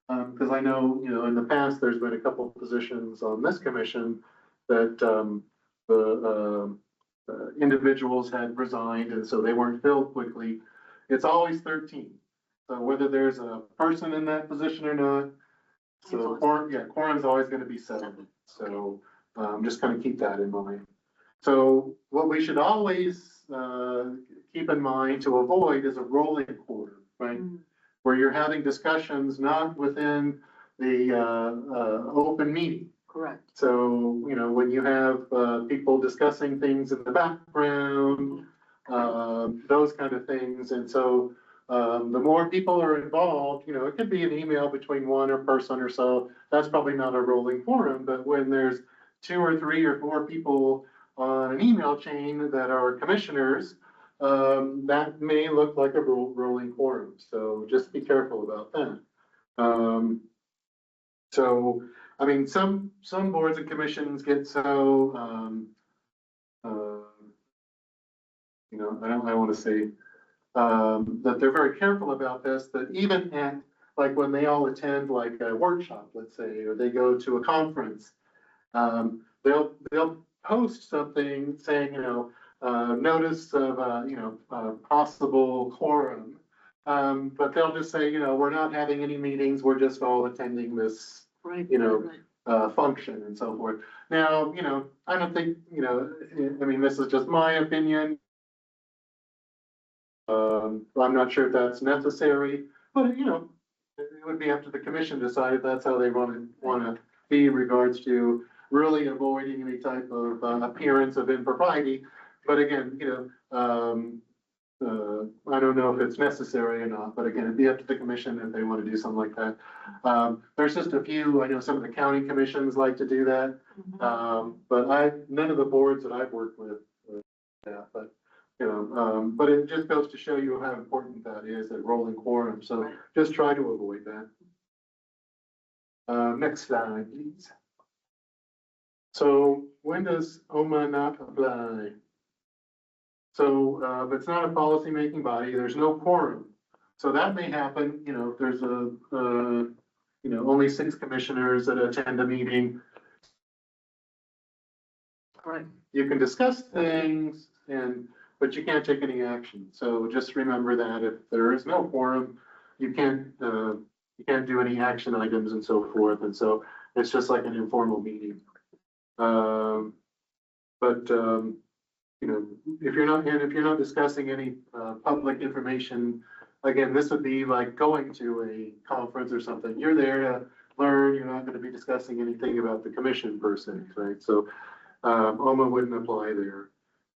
because I know, you know, in the past, there's been a couple of positions on this commission that the individuals had resigned, and so they weren't filled quickly. It's always 13. So whether there's a person in that position or not, so quorum is always going to be 7. So just kind of keep that in mind. So what we should always keep in mind to avoid is a rolling quorum, right? where you're having discussions not within the, open meeting. Correct. So, when you have, people discussing things in the background, those kind of things. And so, the more people are involved, it could be an email between one or person or so. That's probably not a rolling forum, but when there's 2 or 3 or 4 people on an email chain that are commissioners, that may look like a rolling forum. So just be careful about that. So, I mean, some boards and commissions get so, I want to say, that they're very careful about this, that even at, like, when they all attend like a workshop, let's say, or they go to a conference, they'll post something saying, notice of, possible quorum. But they'll just say, we're not having any meetings, we're just all attending this, Right. function and so forth. Now, I don't think, I mean, this is just my opinion. I'm not sure if that's necessary, but it would be up to the commission to decide if that's how they want to be in regards to really avoiding any type of appearance of impropriety. But again, I don't know if it's necessary or not, but again, it'd be up to the commission if they want to do something like that. There's just a few, I know some of the county commissions like to do that. But none of the boards that I've worked with, but but it just goes to show you how important that is, that rolling quorum. So just try to avoid that. Next slide, please. So when does OMA not apply? So if it's not a policy-making body, there's no quorum. So that may happen, if there's only 6 commissioners that attend a meeting. Right. You can discuss things but you can't take any action. So just remember that if there is no quorum, you can't do any action items and so forth. And so it's just like an informal meeting. If you're not discussing any public information, again, this would be like going to a conference or something. You're there to learn. You're not going to be discussing anything about the commission per se, right? So OMA wouldn't apply there.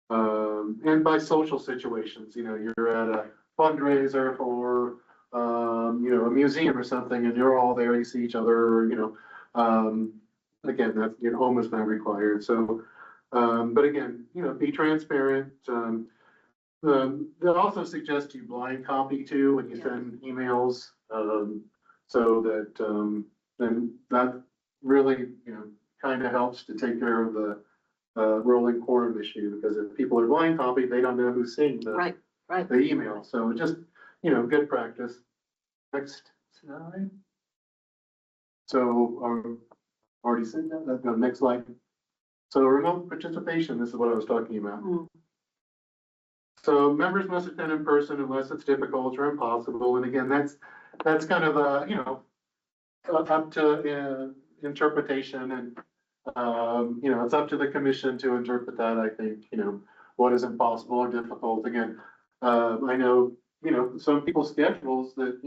And by social situations, you're at a fundraiser for, a museum or something, and you're all there, you see each other, again, that's, OMA's not required. So, but again, be transparent. They'll also suggest you blind copy too when you send emails, so that, then that really, kind of helps to take care of the rolling quorum issue, because if people are blind copied, they don't know who's seeing the email. So just, good practice. Next slide. So, already said that. Let's go next slide. So remote participation, this is what I was talking about. So members must attend in person unless it's difficult or impossible. And again, that's kind of up to interpretation, and it's up to the commission to interpret that. I think, what is impossible or difficult. Again, I know, some people's schedules that,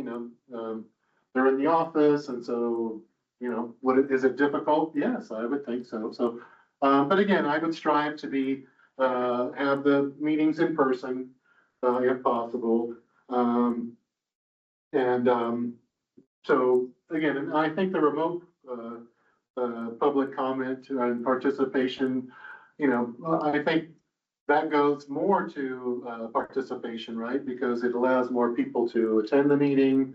they're in the office, and so, is it difficult? Yes, I would think so. So, but again, I would strive to have the meetings in person, if possible. So again, and I think the remote, public comment and participation, I think that goes more to participation, right? Because it allows more people to attend the meeting.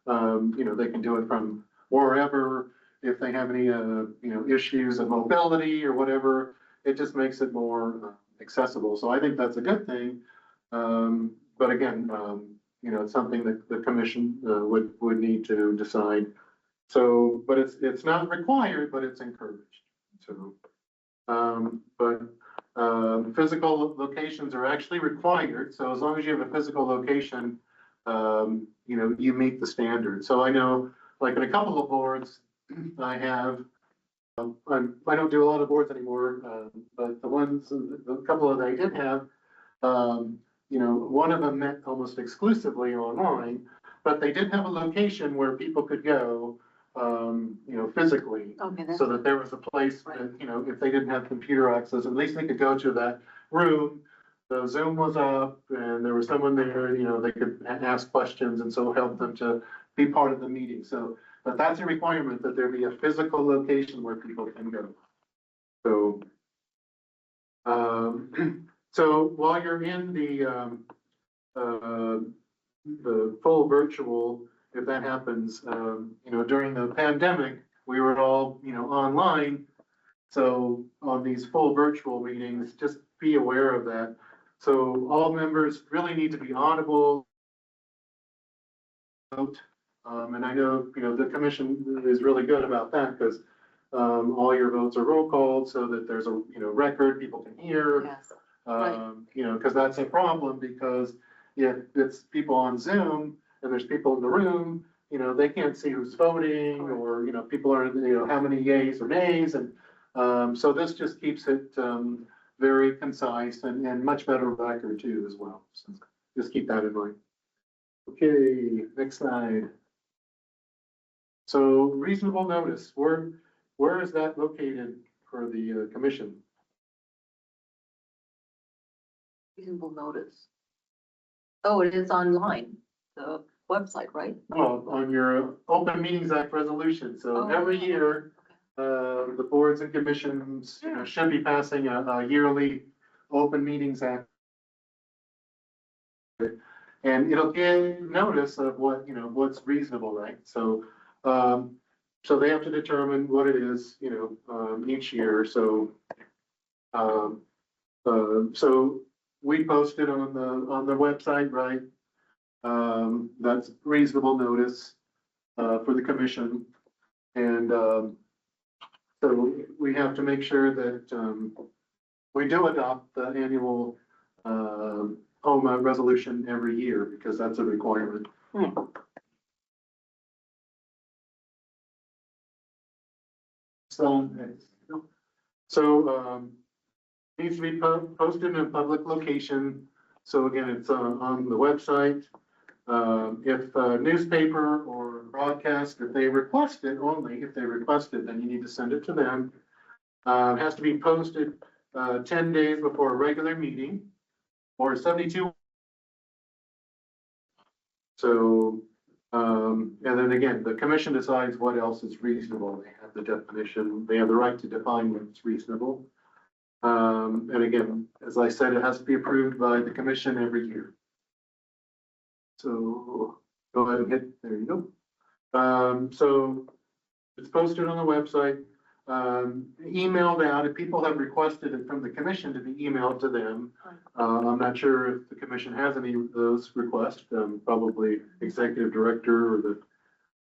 They can do it from wherever. If they have any, issues of mobility or whatever, it just makes it more accessible. So I think that's a good thing. But again, it's something that the commission would need to decide. So, but it's not required, but it's encouraged. So, physical locations are actually required. So as long as you have a physical location, you meet the standard. So I know, like in a couple of boards, I have, I don't do a lot of boards anymore, but the couple that I did have, one of them met almost exclusively online. but they did have a location where people could go, physically. Okay, that's So that there was a place that, if they didn't have computer access, at least they could go to that room. The Zoom was up and there was someone there, they could ask questions and so help them to be part of the meeting. So, but that's a requirement that there be a physical location where people can go. So, so while you're in the full virtual, if that happens, during the pandemic, we were all, online. So on these full virtual meetings, just be aware of that. So all members really need to be audible. And I know, the commission is really good about that because all your votes are roll called so that there's a, record people can hear. Yes. Right. Because that's a problem because if it's people on Zoom and there's people in the room, they can't see who's voting or, people are, how many yays or nays. And so this just keeps it very concise and much better record too as well. So just keep that in mind. Okay, next slide. So reasonable notice, where is that located for the commission? Reasonable notice. Oh, it is online, the website, right? Well, on your Open Meetings Act resolution, so every year, the boards and commissions, should be passing a yearly Open Meetings Act. And it'll give notice of what, what's reasonable, right? So, so they have to determine what it is, each year, so. So we posted on the website, right? That's reasonable notice, for the commission. And, so we have to make sure that, we do adopt the annual, HOMA resolution every year because that's a requirement. So, needs to be posted in a public location. So again, it's on the website. If a newspaper or broadcast, if they request it only, if they request it, then you need to send it to them. It has to be posted 10 days before a regular meeting or 72. So, and then again, the commission decides what else is reasonable. They have the definition, they have the right to define what's reasonable. And again, as I said, it has to be approved by the commission every year. So go ahead and hit, there you go. So it's posted on the website, emailed out. If people have requested it from the commission to be emailed to them, I'm not sure if the commission has any of those requests. Probably executive director or the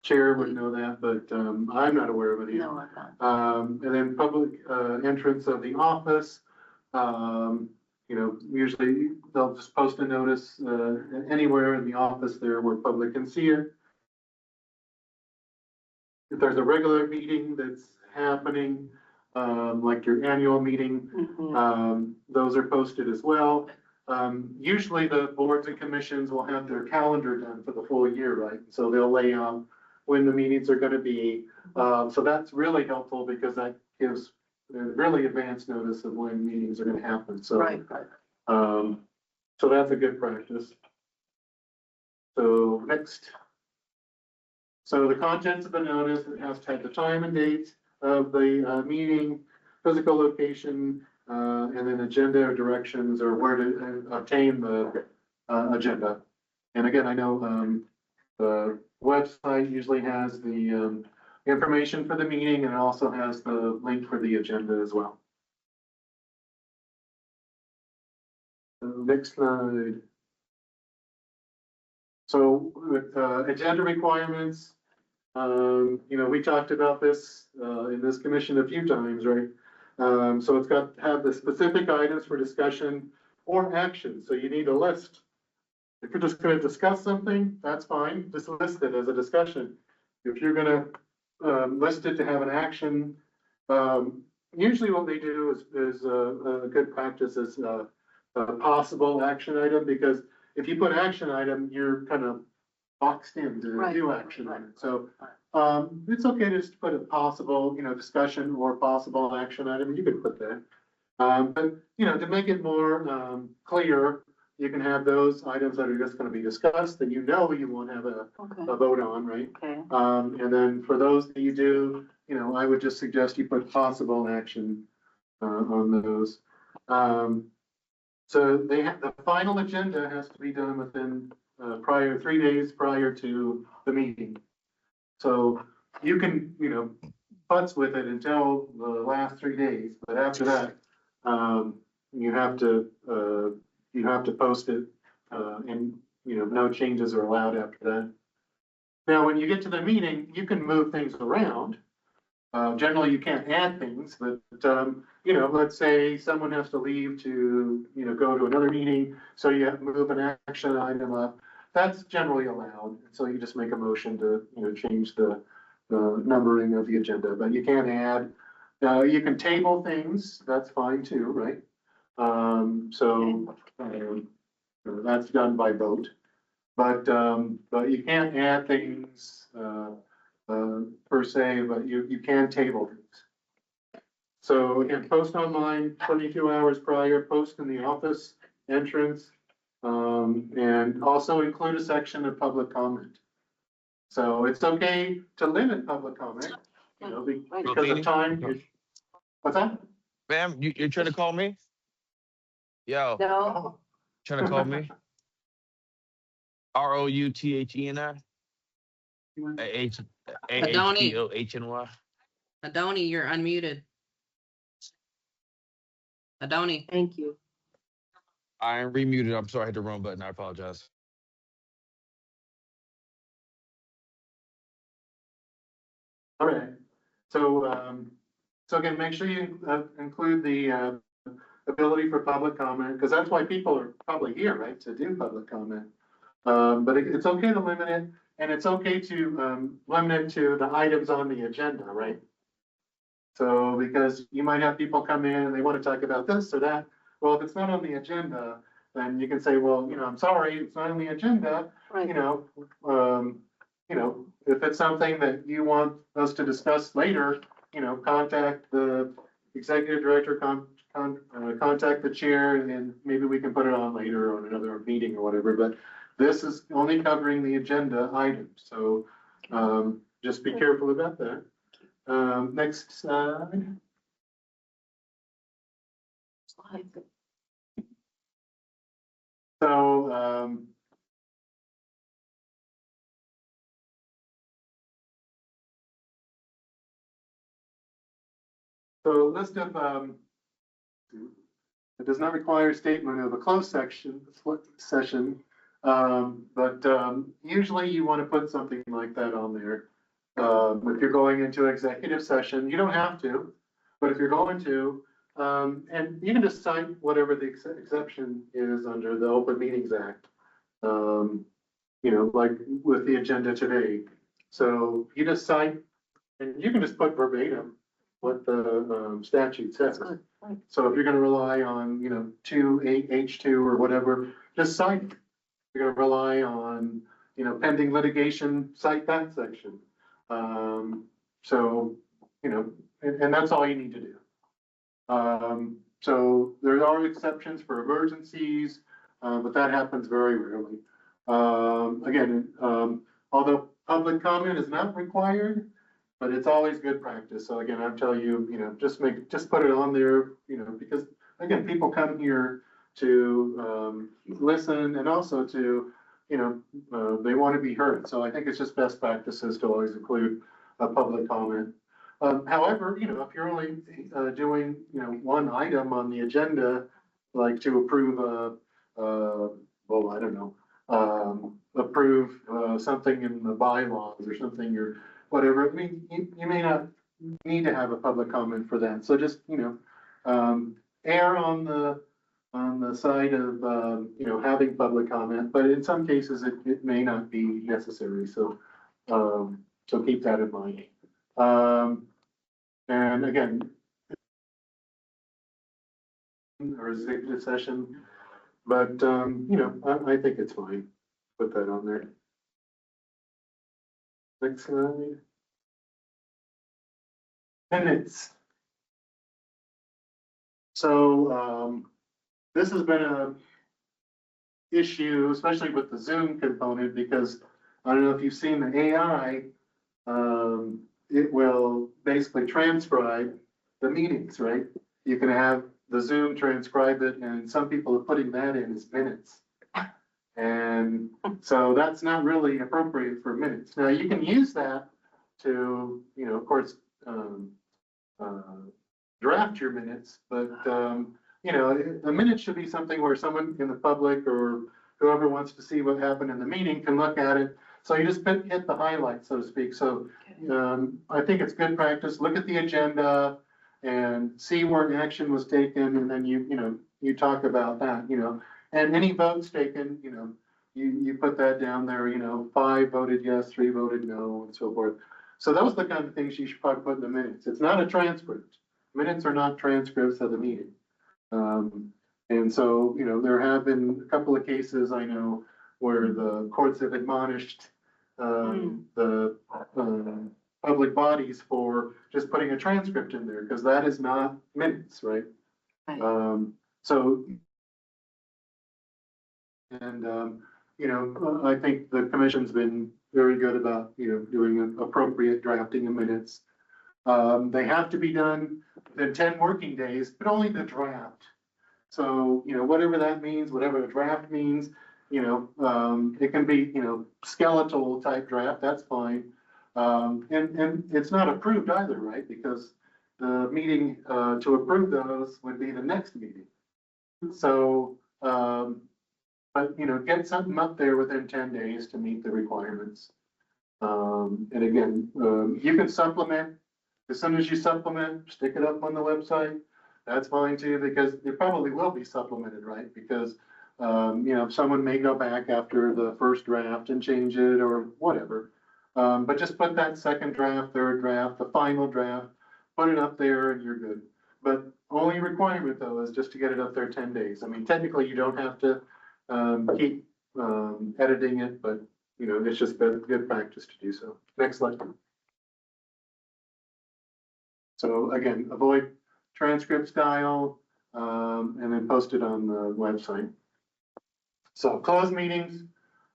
chair would know that, but I'm not aware of any. No, I'm not. And then public entrance of the office. Usually they'll just post a notice anywhere in the office there where public can see it. If there's a regular meeting that's happening, like your annual meeting, those are posted as well. Usually the boards and commissions will have their calendar done for the full year, right? So they'll lay out when the meetings are going to be. So that's really helpful because that gives really advanced notice of when meetings are going to happen. So, Right. So that's a good practice. So next. So the contents of the notice, it has to have the time and date of the meeting, physical location, and then agenda or directions or where to obtain the agenda. And again, I know the website usually has the information for the meeting and it also has the link for the agenda as well. Next slide. So with agenda requirements, we talked about this in this commission a few times, right? So it's got to have the specific items for discussion or action. So you need a list. If you're just going to discuss something, that's fine. Just list it as a discussion. If you're going to list it to have an action, usually what they do is a good practice is a possible action item, because if you put action item, you're kind of boxed in to Right, do action on right, it. So, it's okay to just put a possible, discussion or possible action item. You could put that. But, to make it more, clear, you can have those items that are just gonna be discussed that you won't have a Okay, vote on, right? okay, And then for those that you do, I would just suggest you put possible action, on those. So the final agenda has to be done within, 3 days prior to the meeting. So you can, putz with it until the last 3 days, but after that, you have to post it, and, no changes are allowed after that. Now, when you get to the meeting, you can move things around. Generally, you can't add things, but, let's say someone has to leave to, go to another meeting, so you have to move an action item up. That's generally allowed, so you just make a motion to, change the numbering of the agenda, but you can't add. You can table things, that's fine too, right? That's done by vote. But you can't add things, per se, but you can table things. So again, post online 22 hours prior, post in the office entrance, and also include a section of public comment. So it's okay to limit public comment, because of time. What's that? Ma'am, you're trying to call me? Yo, no, trying to call me? ROUTHENI? AHTOHNY? Adoni, you're unmuted. Adoni. thank you. I am remuted. I'm sorry, I hit the wrong button. I apologize. All right. So again, make sure you include the ability for public comment, because that's why people are probably here, right, to do public comment. But it's okay to limit it, and it's okay to limit it to the items on the agenda, right? So because you might have people come in and they want to talk about this or that. Well, if it's not on the agenda, then you can say, well, I'm sorry, it's not on the agenda. Right. If it's something that you want us to discuss later, contact the executive director, contact the chair, and maybe we can put it on later on another meeting or whatever, but this is only covering the agenda items, so, just be careful about that. Next slide. So, list of, it does not require a statement of a closed session, but usually you want to put something like that on there. If you're going into executive session, you don't have to, but if you're going to, and you can just cite whatever the exception is under the Open Meetings Act, like with the agenda today. So you just cite, and you can just put verbatim what the statute says. So if you're gonna rely on, 2H2 or whatever, just cite it. If you're gonna rely on, pending litigation, cite that section. So, and that's all you need to do. So there are exceptions for emergencies, but that happens very rarely. Again, although public comment is not required, but it's always good practice. So again, I'm telling you, just put it on there, because again, people come here to, listen and also to, they want to be heard. So I think it's just best practices to always include a public comment. However, if you're only, doing, one item on the agenda, like to approve well, I don't know, approve, something in the bylaws or something, or whatever. I mean, you may not need to have a public comment for that. So just, err on the side of, having public comment, but in some cases it may not be necessary. So, so keep that in mind. And again, or executive session, but, I think it's fine. Put that on there. Next slide. Minutes. So, this has been a issue, especially with the Zoom component, because I don't know if you've seen the AI, it will basically transcribe the meetings, right? You can have the Zoom transcribe it, and some people are putting that in as minutes. And so that's not really appropriate for minutes. Now, you can use that to, you know, of course, draft your minutes, but, you know, a minute should be something where someone in the public or whoever wants to see what happened in the meeting can look at it. So you just hit the highlight, so to speak. So, I think it's good practice. Look at the agenda and see where action was taken, and then you know, you talk about that, you know, and any votes taken, you know, you put that down there, you know, 5 voted yes, 3 voted no, and so forth. So those are the kind of things you should probably put in the minutes. It's not a transcript. Minutes are not transcripts of the meeting. And so, you know, there have been a couple of cases I know where the courts have admonished the public bodies for just putting a transcript in there, because that is not minutes, right? So, and, you know, I think the commission's been very good about, you know, doing appropriate drafting of minutes. They have to be done within 10 working days, but only the draft. So, you know, whatever that means, whatever a draft means, you know, it can be, you know, skeletal type draft, that's fine. And it's not approved either, right? Because the meeting, to approve those would be the next meeting. So, but, you know, get something up there within 10 days to meet the requirements. And again, you can supplement. As soon as you supplement, stick it up on the website. That's fine too, because it probably will be supplemented, right? Because, you know, someone may go back after the first draft and change it or whatever. But just put that second draft, third draft, the final draft, put it up there and you're good. But only requirement though is just to get it up there 10 days. I mean, technically you don't have to, keep, editing it, but you know, it's just good practice to do so. Next slide. So again, avoid transcript style, and then post it on the website. So closed meetings,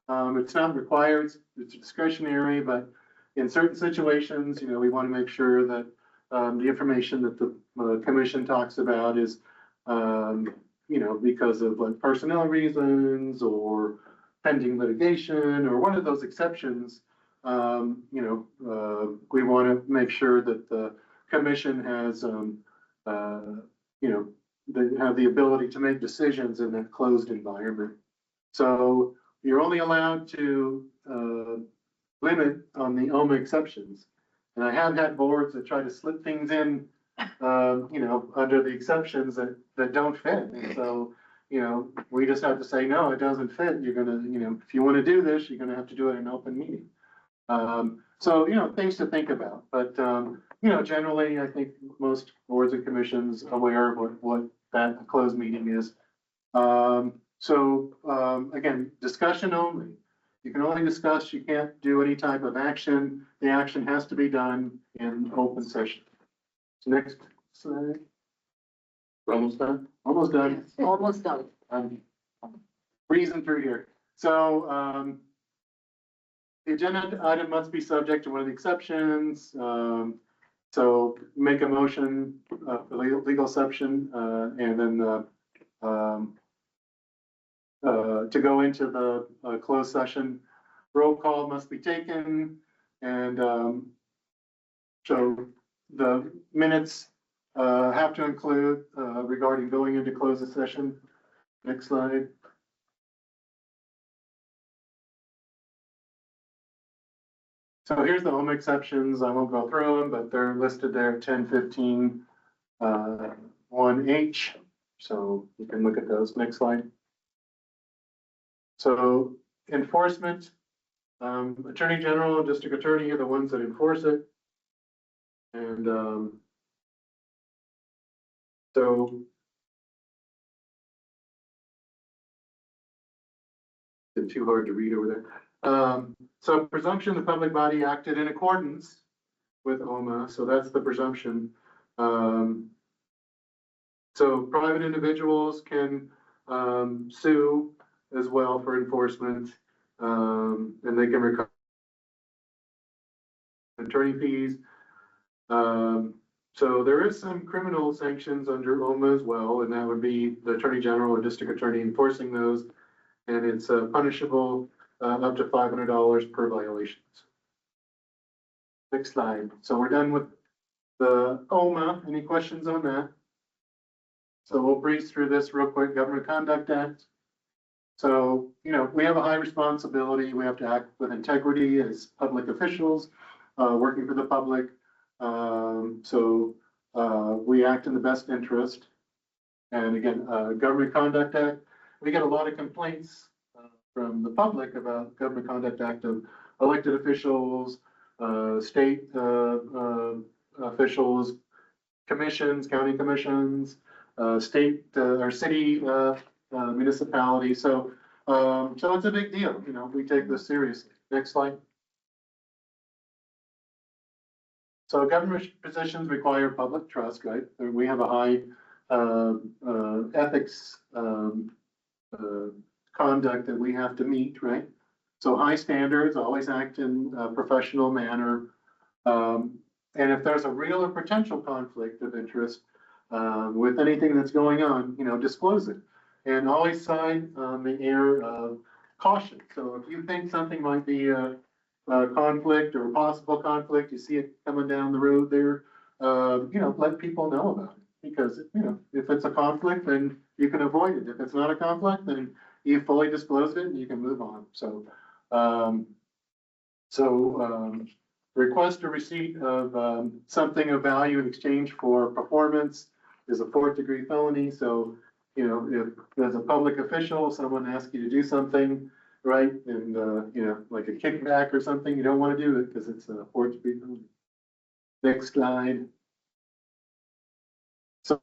it's not required, it's discretionary, but in certain situations, you know, we want to make sure that the information that the commission talks about is, you know, because of like personnel reasons or pending litigation or one of those exceptions, you know, we want to make sure that the commission has, you know, they have the ability to make decisions in that closed environment. So you're only allowed to limit on the OMA exceptions. And I have had boards that try to slip things in, you know, under the exceptions that don't fit. And so, you know, we just have to say, no, it doesn't fit. You're gonna, you know, if you want to do this, you're gonna have to do it in an open meeting. So, you know, things to think about, but, you know, generally, I think most boards and commissions aware of what that closed meeting is. So, again, discussion only. You can only discuss, you can't do any type of action. The action has to be done in open session. So next slide. We're almost done? Almost done. Almost done. I'm breezing through here. So, the agenda item must be subject to one of the exceptions. So make a motion for legal exception, and then to go into the closed session. Roll call must be taken, and so the minutes have to include regarding going into closed session. Next slide. So here's the home exceptions. I won't go through them, but they're listed there, 1015, 1H. So you can look at those. Next slide. So enforcement, Attorney General, District Attorney are the ones that enforce it. And so it's too hard to read over So presumption, the public body acted in accordance with OMA, so that's the presumption. So private individuals can sue as well for enforcement, and they can recover attorney fees. So there is some criminal sanctions under OMA as well, and that would be the attorney general or district attorney enforcing those. And it's punishable up to $500 per violations. Next slide. So we're done with the OMA. Any questions on that? So we'll breeze through this real quick. Government Conduct Act. So, we have a high responsibility. We have to act with integrity as public officials, working for the public. We act in the best interest. And again, Government Conduct Act, we get a lot of complaints from the public about Government Conduct Act of elected officials, state officials, commissions, county commissions, state or city municipalities. So it's a big deal. We take this seriously. Next slide. So government positions require public trust, right? We have a high ethics conduct that we have to meet, right? So high standards, always act in a professional manner. And if there's a real or potential conflict of interest with anything that's going on, disclose it. And always sign the air of caution. So if you think something might be a conflict or a possible conflict, you see it coming down the road there, let people know about it. Because, if it's a conflict, then you can avoid it. If it's not a conflict, then you fully disclosed it and you can move on. So, request a receipt of something of value in exchange for performance is a 4th degree felony. So, if as a public official, someone asks you to do something, right, and like a kickback or something, you don't want to do it because it's a 4th degree felony. Next slide. So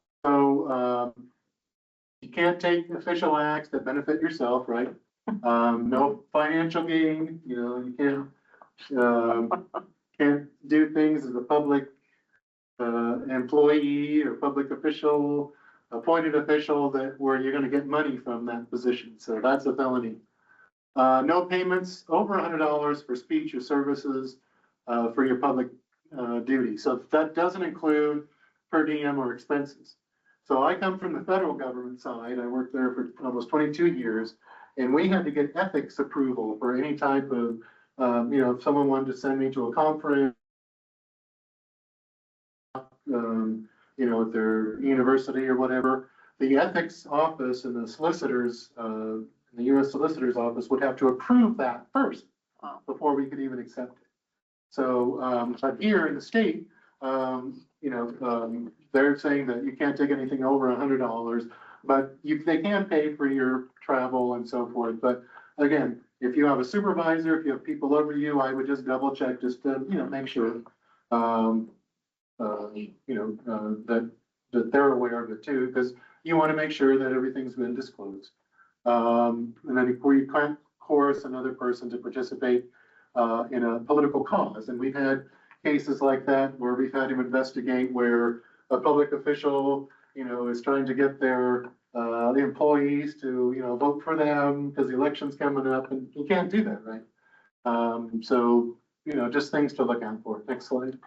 you can't take official acts that benefit yourself, right? No financial gain. You can't do things as a public employee or public official, appointed official where you're going to get money from that position. So that's a felony. No payments over $100 for speech or services for your public duty. So that doesn't include per diem or expenses. So I come from the federal government side. I worked there for almost 22 years, and we had to get ethics approval for any type of, if someone wanted to send me to a conference, at their university or whatever, the ethics office and the solicitors, the U.S. Solicitor's Office would have to approve that first before we could even accept it. So, but here in the state, they're saying that you can't take anything over $100, but they can pay for your travel and so forth. But again, if you have a supervisor, if you have people over you, I would just double check just to, make sure, that they're aware of it too, because you want to make sure that everything's been disclosed. And then before you can't coerce another person to participate in a political cause. And we've had cases like that where we've had to investigate where a public official, is trying to get their employees to, vote for them because the election's coming up, and you can't do that, right? So, just things to look out for. Next slide.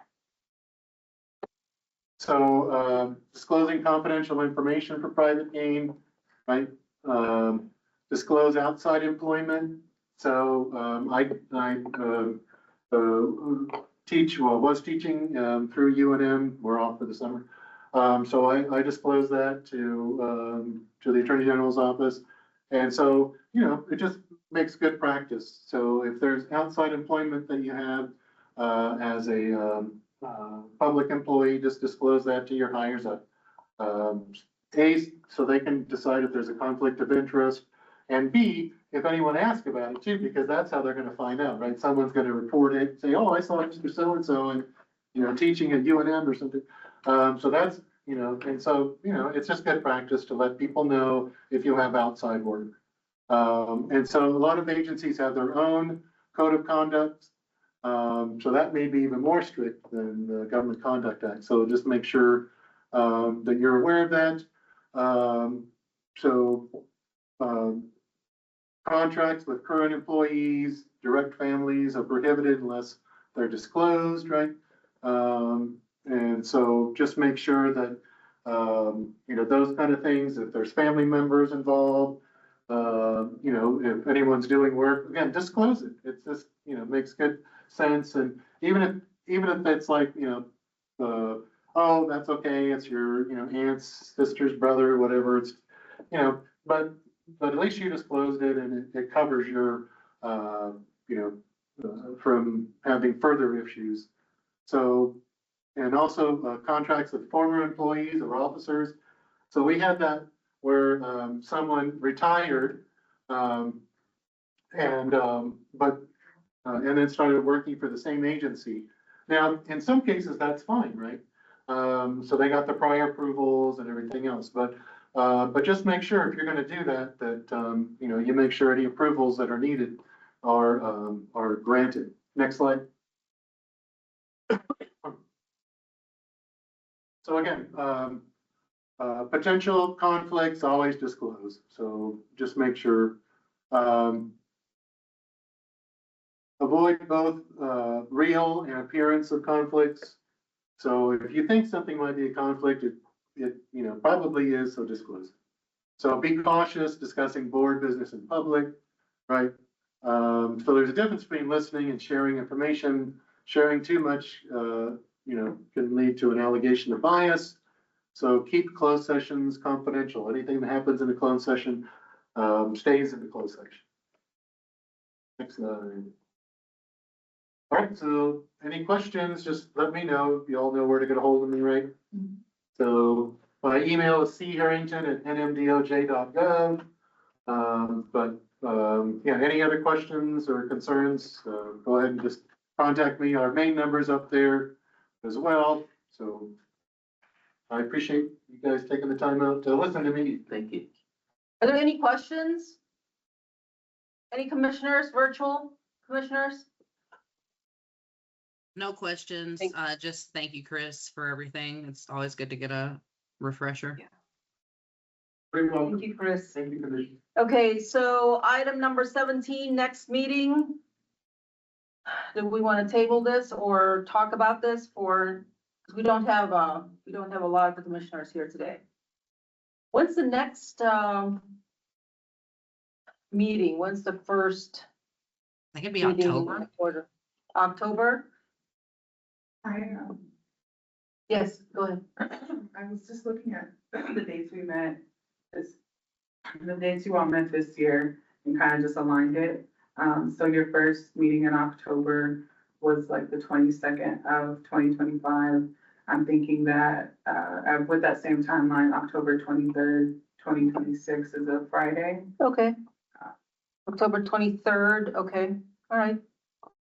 So, disclosing confidential information for private gain, right? Disclose outside employment. So, I was teaching through UNM. We're off for the summer. So I disclosed that to the Attorney General's office. And so, it just makes good practice. So if there's outside employment that you have as a public employee, just disclose that to your higher up. A, so they can decide if there's a conflict of interest, and B, if anyone asks about it too, because that's how they're going to find out, right? Someone's going to report it, say, oh, I saw Mr. So-and-so and, teaching at UNM or something. So that's, and so, it's just good practice to let people know if you have outside work. And so a lot of agencies have their own code of conduct. So that may be even more strict than the Government Conduct Act. So just make sure that you're aware of that. Contracts with current employees, direct families are prohibited unless they're disclosed, right? And so just make sure that, those kind of things, if there's family members involved, if anyone's doing work, again, disclose it. It's just, makes good sense. And even if it's like, oh, that's okay, it's your, aunt's sister's brother, whatever, it's, but at least you disclosed it and it covers your, from having further issues. So, and also contracts with former employees or officers. So we had that where someone retired and then started working for the same agency. Now, in some cases, that's fine, right? So they got the prior approvals and everything else, but just make sure if you're going to do that, that you make sure any approvals that are needed are granted. Next slide. So again, potential conflicts always disclose. So just make sure. Avoid both real and appearance of conflicts. So if you think something might be a conflict, it probably is, so disclose it. So be cautious discussing board business in public, right? So there's a difference between listening and sharing information. Sharing too much, can lead to an allegation of bias. So keep closed sessions confidential. Anything that happens in a closed session stays in the closed section. Next slide. All right, so any questions, just let me know. You all know where to get a hold of me, right? So my email is charrington@nmdoj.gov. Any other questions or concerns, go ahead and just contact me. Our main number's up there as well. So I appreciate you guys taking the time out to listen to me. Thank you. Are there any questions? Any commissioners, virtual commissioners? No questions. Just thank you, Chris, for everything. It's always good to get a refresher. Yeah. Very well. Thank you, Chris. Thank you, Commissioner. Okay, so item number 17, next meeting. Do we want to table this or talk about this because we don't have a lot of the commissioners here today. When's the next meeting? When's the first I think it'd be meeting? October. October? I Yes, go ahead. was just looking at the dates we met, the dates you all met this year and kind of just aligned it. So your first meeting in October was like the 22nd of 2025. I'm thinking that with that same timeline, October 23rd, 2026 is a Friday. Okay. October 23rd, okay, all right.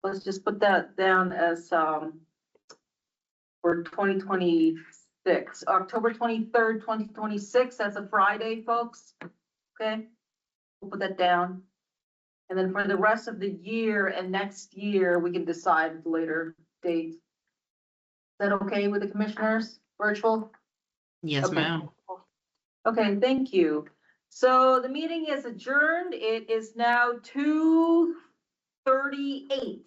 Let's just put that down as for 2026, October 23rd, 2026, that's a Friday, folks. Okay, we'll put that down. And then for the rest of the year and next year, we can decide at a later date. Is that okay with the commissioners, virtual? Yes, Okay. ma'am. Okay, thank you. So the meeting is adjourned. It is now 2:38.